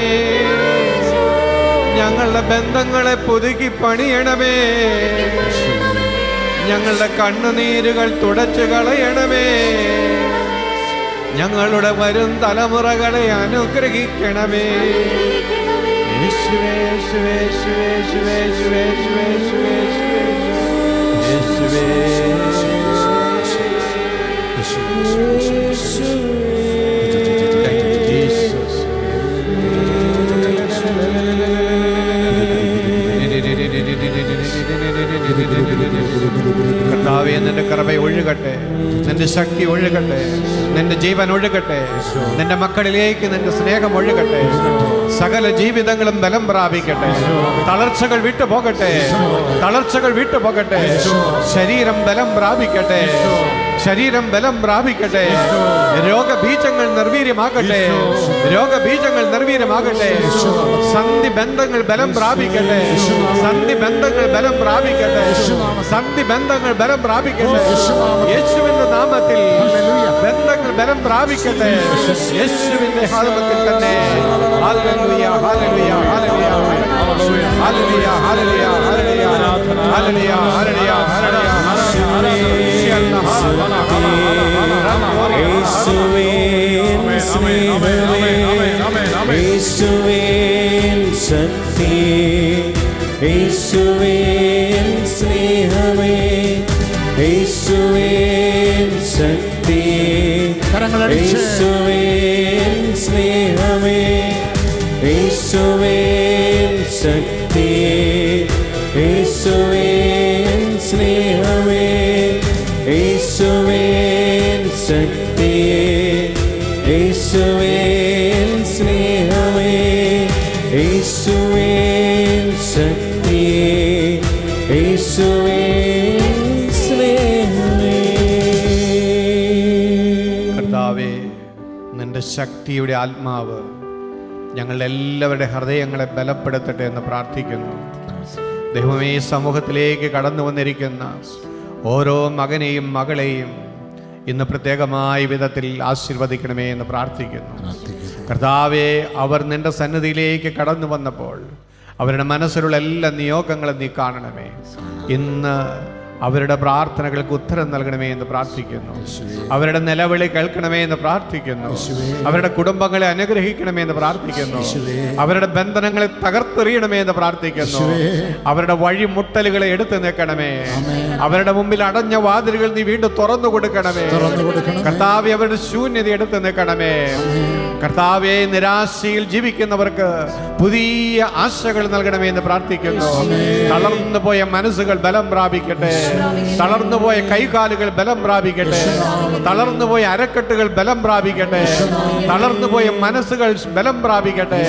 ഞങ്ങളുടെ ബന്ധങ്ങളെ പുതുക്കി പണിയണമേ, ഞങ്ങളുടെ കണ്ണുനീരുകൾ തുടച്ചു കളയണമേ, ഞങ്ങളുടെ വരും തലമുറകളെ അനുഗ്രഹിക്കണമേ, യേശുവേ, യേശുവേ, യേശുവേ, യേശുവേ, യേശുവേ, യേശുവേ, കർത്താവേ, നിന്റെ കൃപ ഒഴുകട്ടെ, നിന്റെ ശക്തി ഒഴുകട്ടെ, നിന്റെ ജീവൻ ഒഴുകട്ടെ, നിന്റെ മക്കളിലേക്ക് നിന്റെ സ്നേഹം ഒഴുകട്ടെ, സകല ജീവിതങ്ങളും ബലം പ്രാപിക്കട്ടെ, തളർച്ചകൾ വിട്ടുപോകട്ടെ, തളർച്ചകൾ വിട്ടുപോകട്ടെ, ശരീരം ബലം പ്രാപിക്കട്ടെ, ശരീരം ബലം പ്രാപിക്കട്ടെ, രോഗബീജങ്ങൾ നിർവീര്യമാകട്ടെ, രോഗബീജങ്ങൾ നിർവീര്യമാകട്ടെ, സന്ധി ബന്ധങ്ങൾ ബലം പ്രാപിക്കട്ടെ, സന്ധി ബന്ധങ്ങൾ ബലം പ്രാപിക്കട്ടെ, സന്ധി ബന്ധങ്ങൾ ബലം പ്രാപിക്കട്ടെ, യേശുവിന്റെ നാമത്തിൽ ബന്ധങ്ങൾ ബലം പ്രാപിക്കട്ടെ യേശുവിന്റെ നാമത്തിൽ തന്നെ. ഹല്ലേലൂയ ഹല്ലേലൂയ ഹല്ലേലൂയ ഹല്ലേലൂയ ഹല്ലേലൂയ ഹല്ലേലൂയ ഹല്ലേലൂയ യേശുവേൻ ശക്തിയേ, യേശുവേൻ സ്നേഹമേ, യേശുവേൻ ശക്തിയേ, യേശുവേൻ സ്നേഹമേ, യേശുവേൻ ശക്തിയേ, യേശുവേൻ സ്നേഹമേ, യേശുവേൻ ശക്തിയേ, യേശുവേൻ സ്നേഹമേ, യേശുവേൻ ശക്തിയേ, യേശുവേൻ സ്നേഹമേ. കർത്താവേ, നിന്റെ ശക്തിയുടെ ആത്മാവ് ഞങ്ങളുടെ എല്ലാവരുടെ ഹൃദയങ്ങളെ ബലപ്പെടുത്തട്ടെ എന്ന് പ്രാർത്ഥിക്കുന്നു. ദൈവമേ, സമൂഹത്തിലേക്ക് കടന്നു വന്നിരിക്കുന്ന ഓരോ മകനെയും മകളെയും ഇന്ന് പ്രത്യേകമായ വിധത്തിൽ ആശീർവദിക്കണമേ എന്ന് പ്രാർത്ഥിക്കുന്നു. കർത്താവേ, അവർ നിന്റെ സന്നിധിയിലേക്ക് കടന്നു വന്നപ്പോൾ അവരുടെ മനസ്സിലുള്ള എല്ലാ നിയോഗങ്ങളും നീ കാണണമേ. ഇന്ന് അവരുടെ പ്രാർത്ഥനകൾക്ക് ഉത്തരം നൽകണമേ എന്ന് പ്രാർത്ഥിക്കുന്നു. അവരുടെ നിലവിളി കേൾക്കണമേ എന്ന് പ്രാർത്ഥിക്കുന്നു. അവരുടെ കുടുംബങ്ങളെ അനുഗ്രഹിക്കണമേ എന്ന് പ്രാർത്ഥിക്കുന്നു. അവരുടെ ബന്ധനങ്ങളെ തകർത്തെറിയണമേ എന്ന് പ്രാർത്ഥിക്കുന്നു. അവരുടെ വഴിമുട്ടലുകളെ എടുത്തു നിൽക്കണമേ. അവരുടെ മുമ്പിൽ അടഞ്ഞ വാതിലുകൾ നീ വീണ്ടും തുറന്നു കൊടുക്കണമേ. കർത്താവേ, അവരുടെ ശൂന്യത എടുത്തു നിൽക്കണമേ. കർത്താവേ, നിരാശയിൽ ജീവിക്കുന്നവർക്ക് പുതിയ ആശകൾ നൽകണമേ എന്ന് പ്രാർത്ഥിക്കുന്നു. തളർന്നു പോയ മനസ്സുകൾ ബലം പ്രാപിക്കട്ടെ. തളർന്നുപോയ കൈകാലുകൾ ബലം പ്രാപിക്കട്ടെ. തളർന്നുപോയ അരക്കെട്ടുകൾ ബലം പ്രാപിക്കട്ടെ. തളർന്നുപോയ മനസ്സുകൾ ബലം പ്രാപിക്കട്ടെ.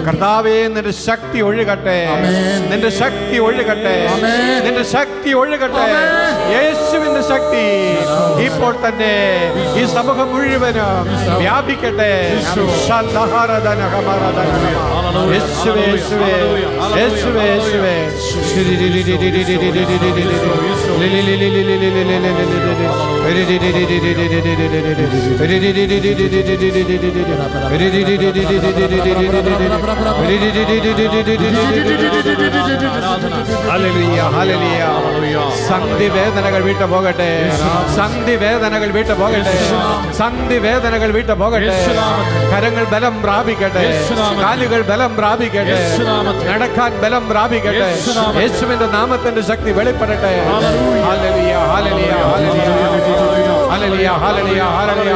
കർത്താവേ, നിന്റെ ശക്തി ഒഴുകട്ടെ. നിന്റെ ശക്തി ഒഴുകട്ടെ. നിന്റെ ശക്തി ഒഴുകട്ടെ. യേശുവിന്റെ ശക്തി ഇപ്പോൾ തന്നെ ഈ സമൂഹം മുഴുവനും വ്യാപിക്കട്ടെ. യേശുവേ യേശുവേ യേശുവേ യേശുവേ സന്ധി വേദനകൾ വിട്ടു പോകട്ടെ. സന്ധി വേദനകൾ വിട്ടു പോകട്ടെ. സന്ധി വേദനകൾ വിട്ടു പോകട്ടെ. കരങ്ങൾ ബലം പ്രാപിക്കട്ടെ. കാലുകൾ ബലം പ്രാപിക്കട്ടെ. നടക്കാൻ ബലം പ്രാപിക്കട്ടെ. യേശുവിന്റെ നാമത്തിന്റെ ശക്തി വെളിപ്പെടട്ടെ. ഹല്ലേലൂയ ഹല്ലേലൂയ ഹല്ലേലൂയ ഹല്ലേലൂയ ഹല്ലേലൂയ ഹല്ലേലൂയ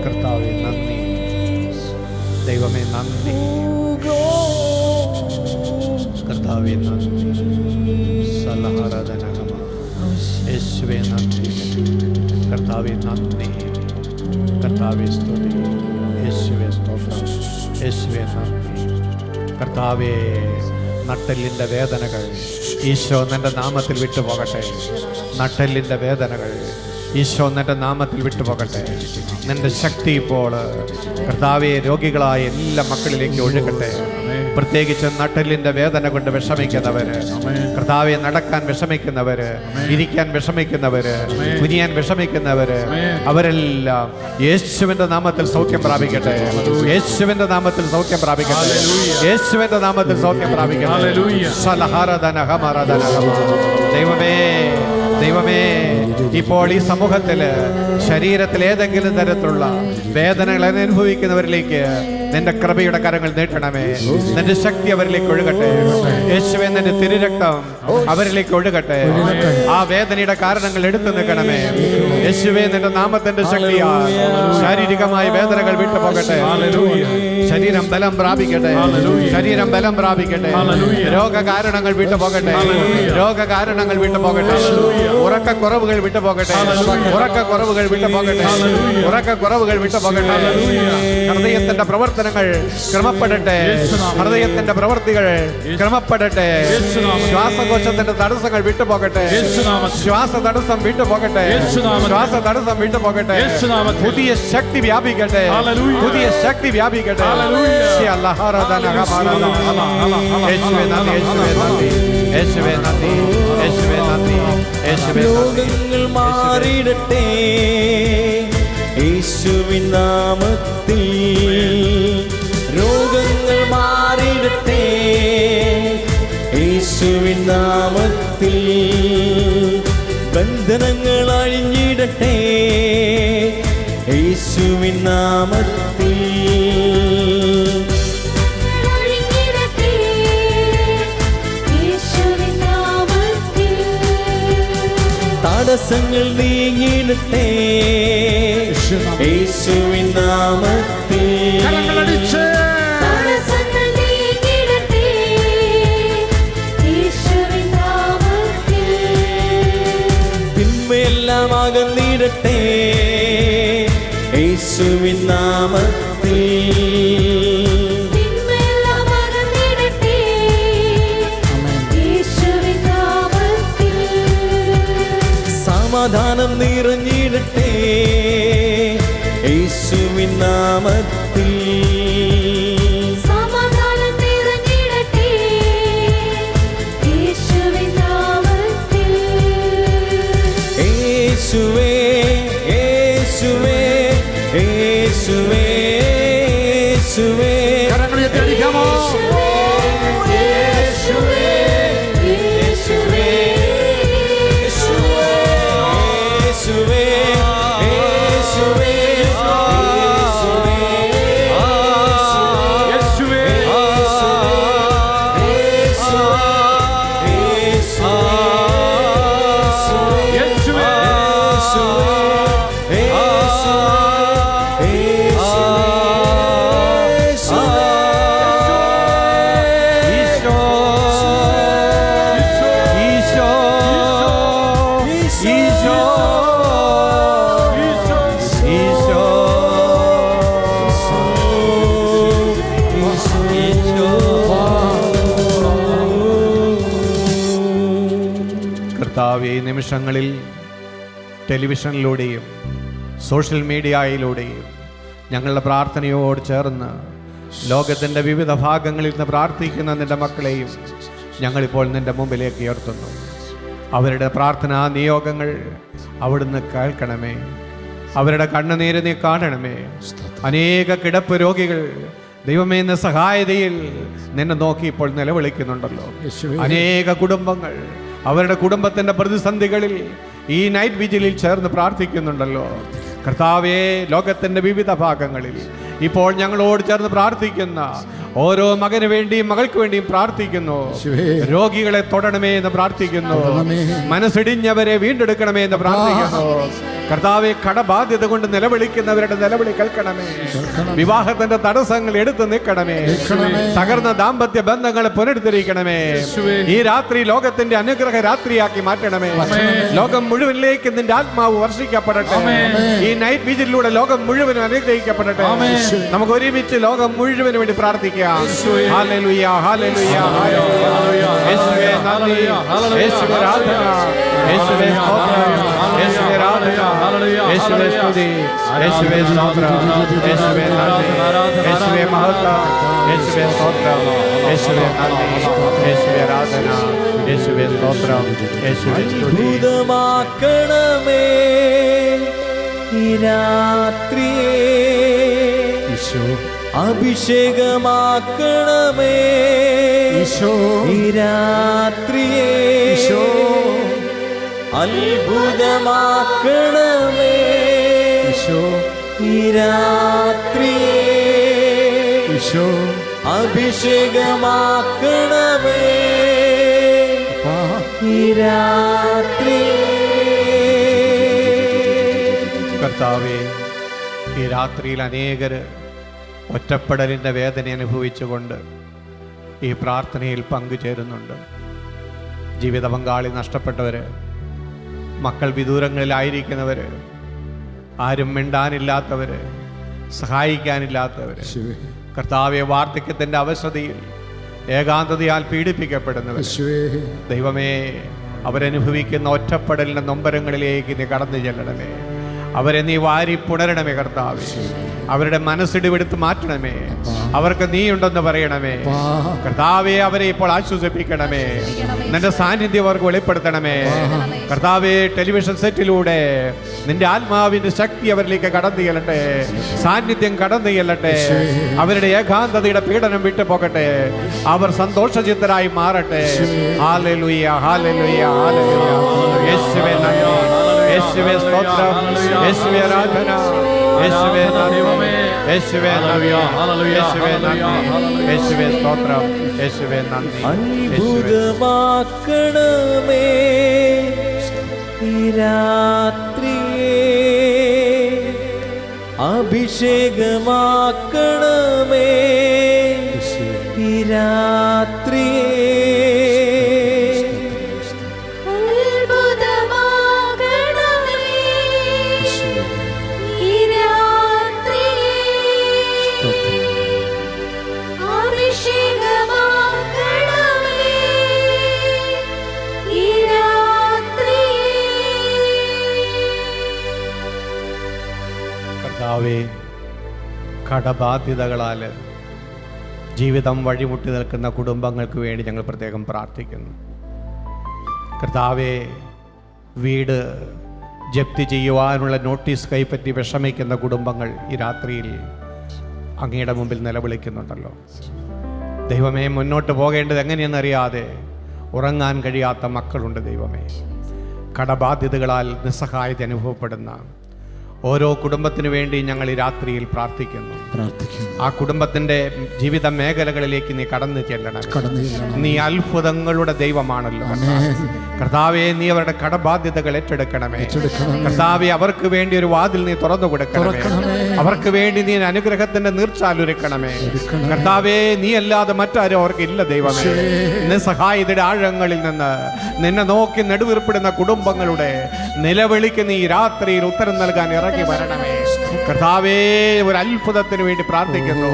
കർത്താവേ, നന്ദി. ദൈവമേ, നന്ദി. കർത്താവേ, നന്ദി. സലഹരദനഹമ. യേശുവേ, നന്ദി. കർത്താവേ, നന്ദി. കർത്താവേ, സ്തുതി. യേശുവേ, സ്തോത്രം. യേശുവേ, നന്ദി. കർത്താവേ, നട്ടെല്ലിൻ്റെ വേദനകൾ ഈശോ നിന്റെ നാമത്തിൽ വിട്ടുപോകട്ടെ. നട്ടെല്ലിൻ്റെ വേദനകൾ ഈശോ നിന്റെ നാമത്തിൽ വിട്ടുപോകട്ടെ. നിന്റെ ശക്തി ഇപ്പോൾ കർത്താവെ രോഗികളായ എല്ലാ മക്കളിലേക്ക് ഒഴുകട്ടെ. പ്രത്യേകിച്ച് നട്ടെല്ലിൻ്റെ വേദന കൊണ്ട് വിഷമിക്കുന്നവര്, കർത്താവെ നടക്കാൻ വിഷമിക്കുന്നവര്, ഇരിക്കാൻ വിഷമിക്കുന്നവര്, കുനിയാൻ വിഷമിക്കുന്നവര്, അവരെല്ലാം യേശുവിന്റെ നാമത്തിൽ സൗഖ്യം പ്രാപിക്കട്ടെ. യേശുവിന്റെ നാമത്തിൽ സൗഖ്യം പ്രാപിക്കട്ടെ. യേശുവിന്റെ നാമത്തിൽ സൗഖ്യം പ്രാപിക്കട്ടെ. ദൈവമേ, ദൈവമേ, ഇപ്പോൾ ഈ സമൂഹത്തില് ശരീരത്തിൽ ഏതെങ്കിലും തരത്തിലുള്ള വേദനകൾ അനുഭവിക്കുന്നവരിലേക്ക് നിന്റെ കൃപയുടെ കരങ്ങൾ നീട്ടണമേ. നിന്റെ ശക്തി അവരിലേക്ക് ഒഴുകട്ടെ. യേശുവേ, നിന്റെ തിരുരക്തം അവരിലേക്ക് ഒഴുകട്ടെ. ആ വേദനയുടെ കാരണങ്ങൾ എടുത്തു നിൽക്കണമേ. യേശുവേ, നിന്റെ നാമത്തിന്റെ ശക്തിയാൽ ശാരീരികമായ വേദനകൾ വിട്ടുപോകട്ടെ. ശരീരം ബലം പ്രാപിക്കട്ടെ, ശരീരം ബലം പ്രാപിക്കട്ടെ. രോഗകാരണങ്ങൾ വിട്ടുപോകട്ടെ, രോഗകാരണങ്ങൾ വിട്ടുപോകട്ടെ. ഉറക്കക്കുറവുകൾ വിട്ടുപോകട്ടെ, ഉറക്കക്കുറവുകൾ വിട്ടുപോകട്ടെ, ഉറക്കക്കുറവുകൾ വിട്ടുപോകട്ടെ. ഹൃദയത്തിന്റെ പ്രവർത്തനങ്ങൾ ക്രമപ്പെടട്ടെ, ഹൃദയത്തിന്റെ പ്രവൃത്തികൾ ക്രമപ്പെടട്ടെ. ശ്വാസകോശത്തിന്റെ തടസ്സങ്ങൾ വിട്ടുപോകട്ടെ, ശ്വാസ തടസ്സം വിട്ടുപോകട്ടെ, ശ്വാസ തടസ്സം വിട്ടുപോകട്ടെ. പുതിയ ശക്തി വ്യാപിക്കട്ടെ, പുതിയ ശക്തി വ്യാപിക്കട്ടെ. യേശുവേ നന്ദി, യേശുവേ നന്ദി, യേശുവേ നന്ദി, യേശുവേ നന്ദി, യേശുവേ നന്ദി. രോഗങ്ങൾ മാറിയിടട്ടെ യേശുവിൻ നാമത്തിൽ, രോഗങ്ങൾ മാറിയിടട്ടെ യേശുവിൻ നാമത്തിൽ, ബന്ധനങ്ങൾ അഴിഞ്ഞിടട്ടെ യേശുവിൻ നാമത്തിൽ. തടസ്സങ്ങൾ നീങ്ങിടട്ടെ യേശുവിൻ നാമത്തിൽ. തിന്മയെല്ലാം അകന്നിടട്ടെ യേശുവിൻ നാമത്തിൽ. സമാധാനം നിറഞ്ഞിടട്ടെ യേശുവിൻ നാമത്തിൽ. സമാധാനം നിറഞ്ഞിടട്ടെ യേശുവിൻ നാമത്തിൽ. യേശുവേ യേശുവേ യേശുവേ യേശുവേ. കരങ്ങളിൽ അടിക്കാമോ? യേശുവേ യേശുവേ യേശുവേ യേശുവേ കർത്താവേ, ഈ നിമിഷങ്ങളിൽ ടെലിവിഷനിലൂടെയും സോഷ്യൽ മീഡിയയിലൂടെയും ഞങ്ങളുടെ പ്രാർത്ഥനയോട് ചേർന്ന് ലോകത്തിൻ്റെ വിവിധ ഭാഗങ്ങളിൽ നിന്ന് പ്രാർത്ഥിക്കുന്ന നിൻ്റെ മക്കളെയും ഞങ്ങളിപ്പോൾ നിൻ്റെ മുമ്പിലേക്ക് ഉയർത്തുന്നു. അവരുടെ പ്രാർത്ഥനാ നിയോഗങ്ങൾ അവിടുന്ന് കേൾക്കണമേ, അവരുടെ കണ്ണുനീര് നീ കാണണമേ. അനേക കിടപ്പ് രോഗികൾ ദൈവമേ എന്ന സഹായതയിൽ നിന്നെ നോക്കി ഇപ്പോൾ നിലവിളിക്കുന്നുണ്ടല്ലോ. അനേക കുടുംബങ്ങൾ അവരുടെ കുടുംബത്തിൻ്റെ പ്രതിസന്ധികളിൽ ഈ നൈറ്റ് വിജിലിൽ ചേർന്ന് പ്രാർത്ഥിക്കുന്നുണ്ടല്ലോ. കർത്താവേ, ലോകത്തിൻ്റെ വിവിധ ഭാഗങ്ങളിൽ ഇപ്പോൾ ഞങ്ങളോട് ചേർന്ന് പ്രാർത്ഥിക്കുന്ന ഓരോ മകന് വേണ്ടിയും മകൾക്ക് വേണ്ടിയും പ്രാർത്ഥിക്കുന്നു. രോഗികളെ തൊടണമേ എന്ന് പ്രാർത്ഥിക്കുന്നു, മനസ്സിടിഞ്ഞവരെ വീണ്ടെടുക്കണമേ എന്ന് പ്രാർത്ഥിക്കുന്നു. കർത്താവെ, കടബാധ്യത കൊണ്ട് നിലവിളിക്കുന്നവരുടെ നിലവിളി കേൾക്കണമേ. വിവാഹത്തിന്റെ തടസ്സങ്ങൾ എടുത്തു നിൽക്കണമേ. തകർന്ന ദാമ്പത്യ ബന്ധങ്ങളെ പുനരുദ്ധരിക്കണമേ. ഈ രാത്രി ലോകത്തിന്റെ അനുഗ്രഹ രാത്രിയാക്കി മാറ്റണമേ. ലോകം മുഴുവനിലേക്ക് നിന്റെ ആത്മാവ് വർഷിക്കപ്പെടട്ടെ. ഈ നൈറ്റ് വിജിലൂടെ ലോകം മുഴുവനും അനുഗ്രഹിക്കപ്പെടട്ടെ. നമുക്ക് ഒരുമിച്ച് ലോകം മുഴുവനും വേണ്ടി പ്രാർത്ഥിക്കാം. ഹല്ലേലൂയ, ഹല്ലേലൂയ, ഹല്ലേലൂയ. യേശുവേ നന്ദി, യേശുവേ ആരാധന, യേശുവേ സ്തോത്രം, യേശുവേ ആരാധന, യേശുവേ സ്തുതി, യേശുവേ സ്തോത്രം, യേശുവേ നന്ദി, യേശുവേ മഹത്വം, യേശുവേ സ്തോത്രം, യേശുവേ നന്ദി, യേശുവേ ആരാധന, യേശുവേ സ്തോത്രം, യേശുവേ സ്തുതി. അത്ഭുതമാക്കണമേ ഈ രാത്രിയെ, അഭിഷേകമാക്കണമേ ഈ രാത്രിയെ, അത്ഭുതമാക്കണമേ ഈ രാത്രിയെ, അഭിഷേകമാക്കണമേ ഈ രാത്രിയെ. കർത്താവേ, ഈ രാത്രിയിൽ അനേകര് ഒറ്റപ്പെടലിൻ്റെ വേദന അനുഭവിച്ചുകൊണ്ട് ഈ പ്രാർത്ഥനയിൽ പങ്കുചേരുന്നുണ്ട്. ജീവിത പങ്കാളി നഷ്ടപ്പെട്ടവർ, മക്കൾ വിദൂരങ്ങളിലായിരിക്കുന്നവർ, ആരും മിണ്ടാനില്ലാത്തവർ, സഹായിക്കാനില്ലാത്തവർ, കർത്താവെ വാർദ്ധക്യത്തിൻ്റെ അവശതയിൽ ഏകാന്തതയാൽ പീഡിപ്പിക്കപ്പെടുന്നവർ, ദൈവമേ അവരനുഭവിക്കുന്ന ഒറ്റപ്പെടലിൻ്റെ നൊമ്പരങ്ങളിലേക്ക് നീ കടന്നു ചെല്ലണമേ. അവരെ നീ വാരി പുണരണമേ കർത്താവേ. അവരുടെ മനസ്സിടിവെടുത്ത് മാറ്റണമേ. അവർക്ക് നീ ഉണ്ടെന്ന് പറയണമേ കർത്താവെ. അവരെ ഇപ്പോൾ ആശ്വസിപ്പിക്കണമേ. നിന്റെ സാന്നിധ്യം അവർക്ക് വെളിപ്പെടുത്തണമേ കർത്താവെ. ടെലിവിഷൻ സെറ്റിലൂടെ നിന്റെ ആത്മാവിന്റെ ശക്തി അവരിലേക്ക് കടന്നു ചെല്ലട്ടെ. സാന്നിധ്യം കടന്നു ചെല്ലട്ടെ. അവരുടെ ഏകാന്തതയുടെ പീഡനം വിട്ടു പോകട്ടെ. അവർ സന്തോഷചിത്തരായി മാറട്ടെ. ഹല്ലേലൂയ, ഹല്ലേലൂയ, ഹല്ലേലൂയ. യേശുവേ നന്ദി, യേശുവേ സ്തോത്രം, യേശുവേ ആരാധന, യേശുവേ നന്ദി, യേശുവേ നന്ദി, യേശുവേ നന്ദി, യേശുവേ സ്തോത്രം, യേശുവേ നന്ദി. അത്ഭുതമാക്കണമേ ഈ രാത്രിയെ, അഭിഷേകമാക്കണമേ ഈ രാത്രിയെ. കർത്താവേ, കടബാധ്യതകളാൽ ജീവിതം വഴിമുട്ടി നിൽക്കുന്ന കുടുംബങ്ങൾക്ക് വേണ്ടി ഞങ്ങൾ പ്രത്യേകം പ്രാർത്ഥിക്കുന്നു. കർത്താവേ, വീട് ജപ്തി ചെയ്യുവാനുള്ള നോട്ടീസ് കൈപ്പറ്റി വിഷമിക്കുന്ന കുടുംബങ്ങൾ ഈ രാത്രിയിൽ അങ്ങയുടെ മുമ്പിൽ നിലവിളിക്കുന്നുണ്ടല്ലോ. ദൈവമേ, മുന്നോട്ട് പോകേണ്ടത് എങ്ങനെയെന്നറിയാതെ ഉറങ്ങാൻ കഴിയാത്ത മക്കളുണ്ട്. ദൈവമേ, കടബാധ്യതകളാൽ നിസ്സഹായത അനുഭവപ്പെടുന്ന ഓരോ കുടുംബത്തിനു വേണ്ടി ഞങ്ങൾ ഈ രാത്രിയിൽ പ്രാർത്ഥിക്കുന്നു. ആ കുടുംബത്തിന്റെ ജീവിത മേഖലകളിലേക്ക് നീ കടന്നു ചെല്ലണം. നീ അത്ഭുതങ്ങളുടെ ദൈവമാണല്ലോ കർത്താവേ. നീ അവരുടെ കടബാധ്യതകൾ ഏറ്റെടുക്കണമേ കർത്താവേ. അവർക്ക് വേണ്ടി ഒരു വാതിൽ നീ തുറന്നു കൊടുക്കണമേ. അവർക്ക് വേണ്ടി നീ അനുഗ്രഹത്തിന്റെ നീർച്ചാലൊരുക്കണമേ കർത്താവേ. നീ അല്ലാതെ മറ്റാരും അവർക്ക് ഇല്ല ദൈവമേ. നിസ്സഹായതയുടെ ആഴങ്ങളിൽ നിന്ന് നിന്നെ നോക്കി നെടുവീർപ്പിടുന്ന കുടുംബങ്ങളുടെ നിലവിളിക്ക് നീ രാത്രിയിൽ ഉത്തരം നൽകാൻ ഇറങ്ങി വരണമേ കർത്താവേ. ഒരു അത്ഭുതത്തിന് വേണ്ടി പ്രാർത്ഥിക്കുന്നു.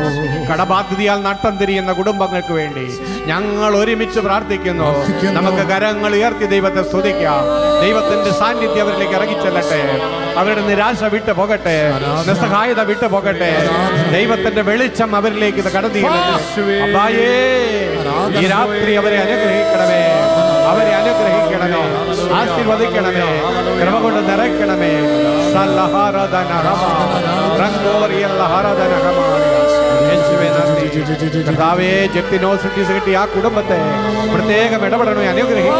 കടബാധ്യതയാൽ നട്ടം തിരിയുന്ന കുടുംബങ്ങൾക്ക് വേണ്ടി ഞങ്ങൾ ഒരുമിച്ച് പ്രാർത്ഥിക്കുന്നു. നമുക്ക് കരങ്ങൾ ഉയർത്തി ദൈവത്തെ സ്തുതിക്കാം. ദൈവത്തിന്റെ സാന്നിധ്യം അവരിലേക്ക് ഇറങ്ങിച്ചെല്ലട്ടെ. അവരുടെ നിരാശ വിട്ടു പോകട്ടെ. നിസ്സഹായത വിട്ടു പോകട്ടെ. ദൈവത്തിന്റെ വെളിച്ചം അവരിലേക്ക് ഇത് കടന്നു അപ്പായേ. ഈ രാത്രി അവരെ അനുഗ്രഹിക്കണമേ. അവരെ അനുഗ്രഹിക്കണമേ. ആശീർവദിക്കണമേ. കൃപ കൊണ്ട് നിറയ്ക്കണമേ. കർത്താവേ, ജപ്തി നോട്ടീസ് കിട്ടി ആ കുടുംബത്തെ പ്രത്യേകം ഇടപെടണമേ. അനുഗ്രഹിക്കണമേ.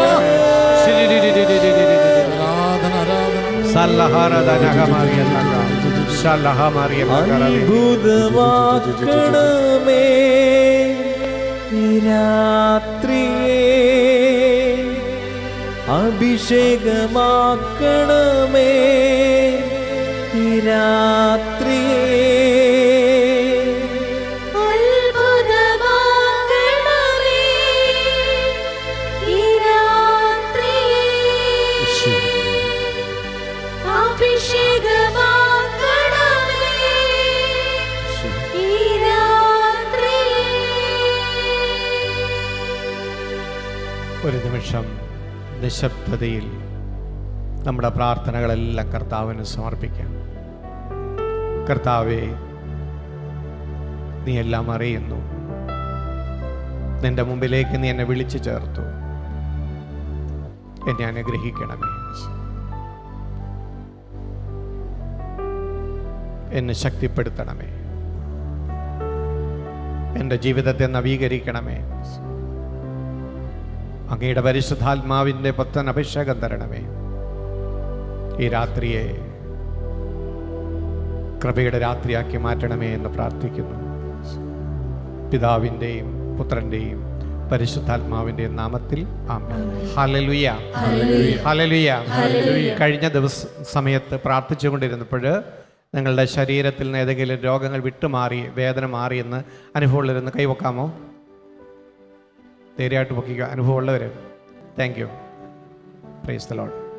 അത്ഭുതമാക്കണമേ ഈ രാത്രിയെ, അഭിഷേകമാക്കണമേ ഈ രാത്രിയെ. ഒരു നിമിഷം നിശബ്ദതയിൽ നമ്മുടെ പ്രാർത്ഥനകളെല്ലാം കർത്താവിന് സമർപ്പിക്കാം. കർത്താവേ, നീ എല്ലാം അറിയുന്നു. നിന്റെ മുമ്പിലേക്ക് നീ എന്നെ വിളിച്ചു ചേർത്തു. എന്നെ അനുഗ്രഹിക്കണമേ. എന്നെ ശക്തിപ്പെടുത്തണമേ. എൻ്റെ ജീവിതത്തെ നവീകരിക്കണമേ. അങ്ങയുടെ പരിശുദ്ധാത്മാവിൻ്റെ പുത്തൻ അഭിഷേകം തരണമേ. ഈ രാത്രിയെ കൃപയുടെ രാത്രിയാക്കി മാറ്റണമേ എന്ന് പ്രാർത്ഥിക്കുന്നു. പിതാവിൻ്റെയും പുത്രൻ്റെയും പരിശുദ്ധാത്മാവിൻ്റെയും നാമത്തിൽ ആമേൻ. ഹല്ലേലൂയ, ഹല്ലേലൂയ. കഴിഞ്ഞ സമയത്ത് പ്രാർത്ഥിച്ചുകൊണ്ടിരുന്നപ്പോൾ നിങ്ങളുടെ ശരീരത്തിൽ നിന്ന് ഏതെങ്കിലും രോഗങ്ങൾ വിട്ടുമാറി, വേദന മാറിയെന്ന് അനുഭവമുള്ളവരെന്ന് കൈവക്കാമോ? ധൈര്യമായിട്ട് പൊക്കിക്കുക. അനുഭവമുള്ളവർ. Thank you. Praise the Lord.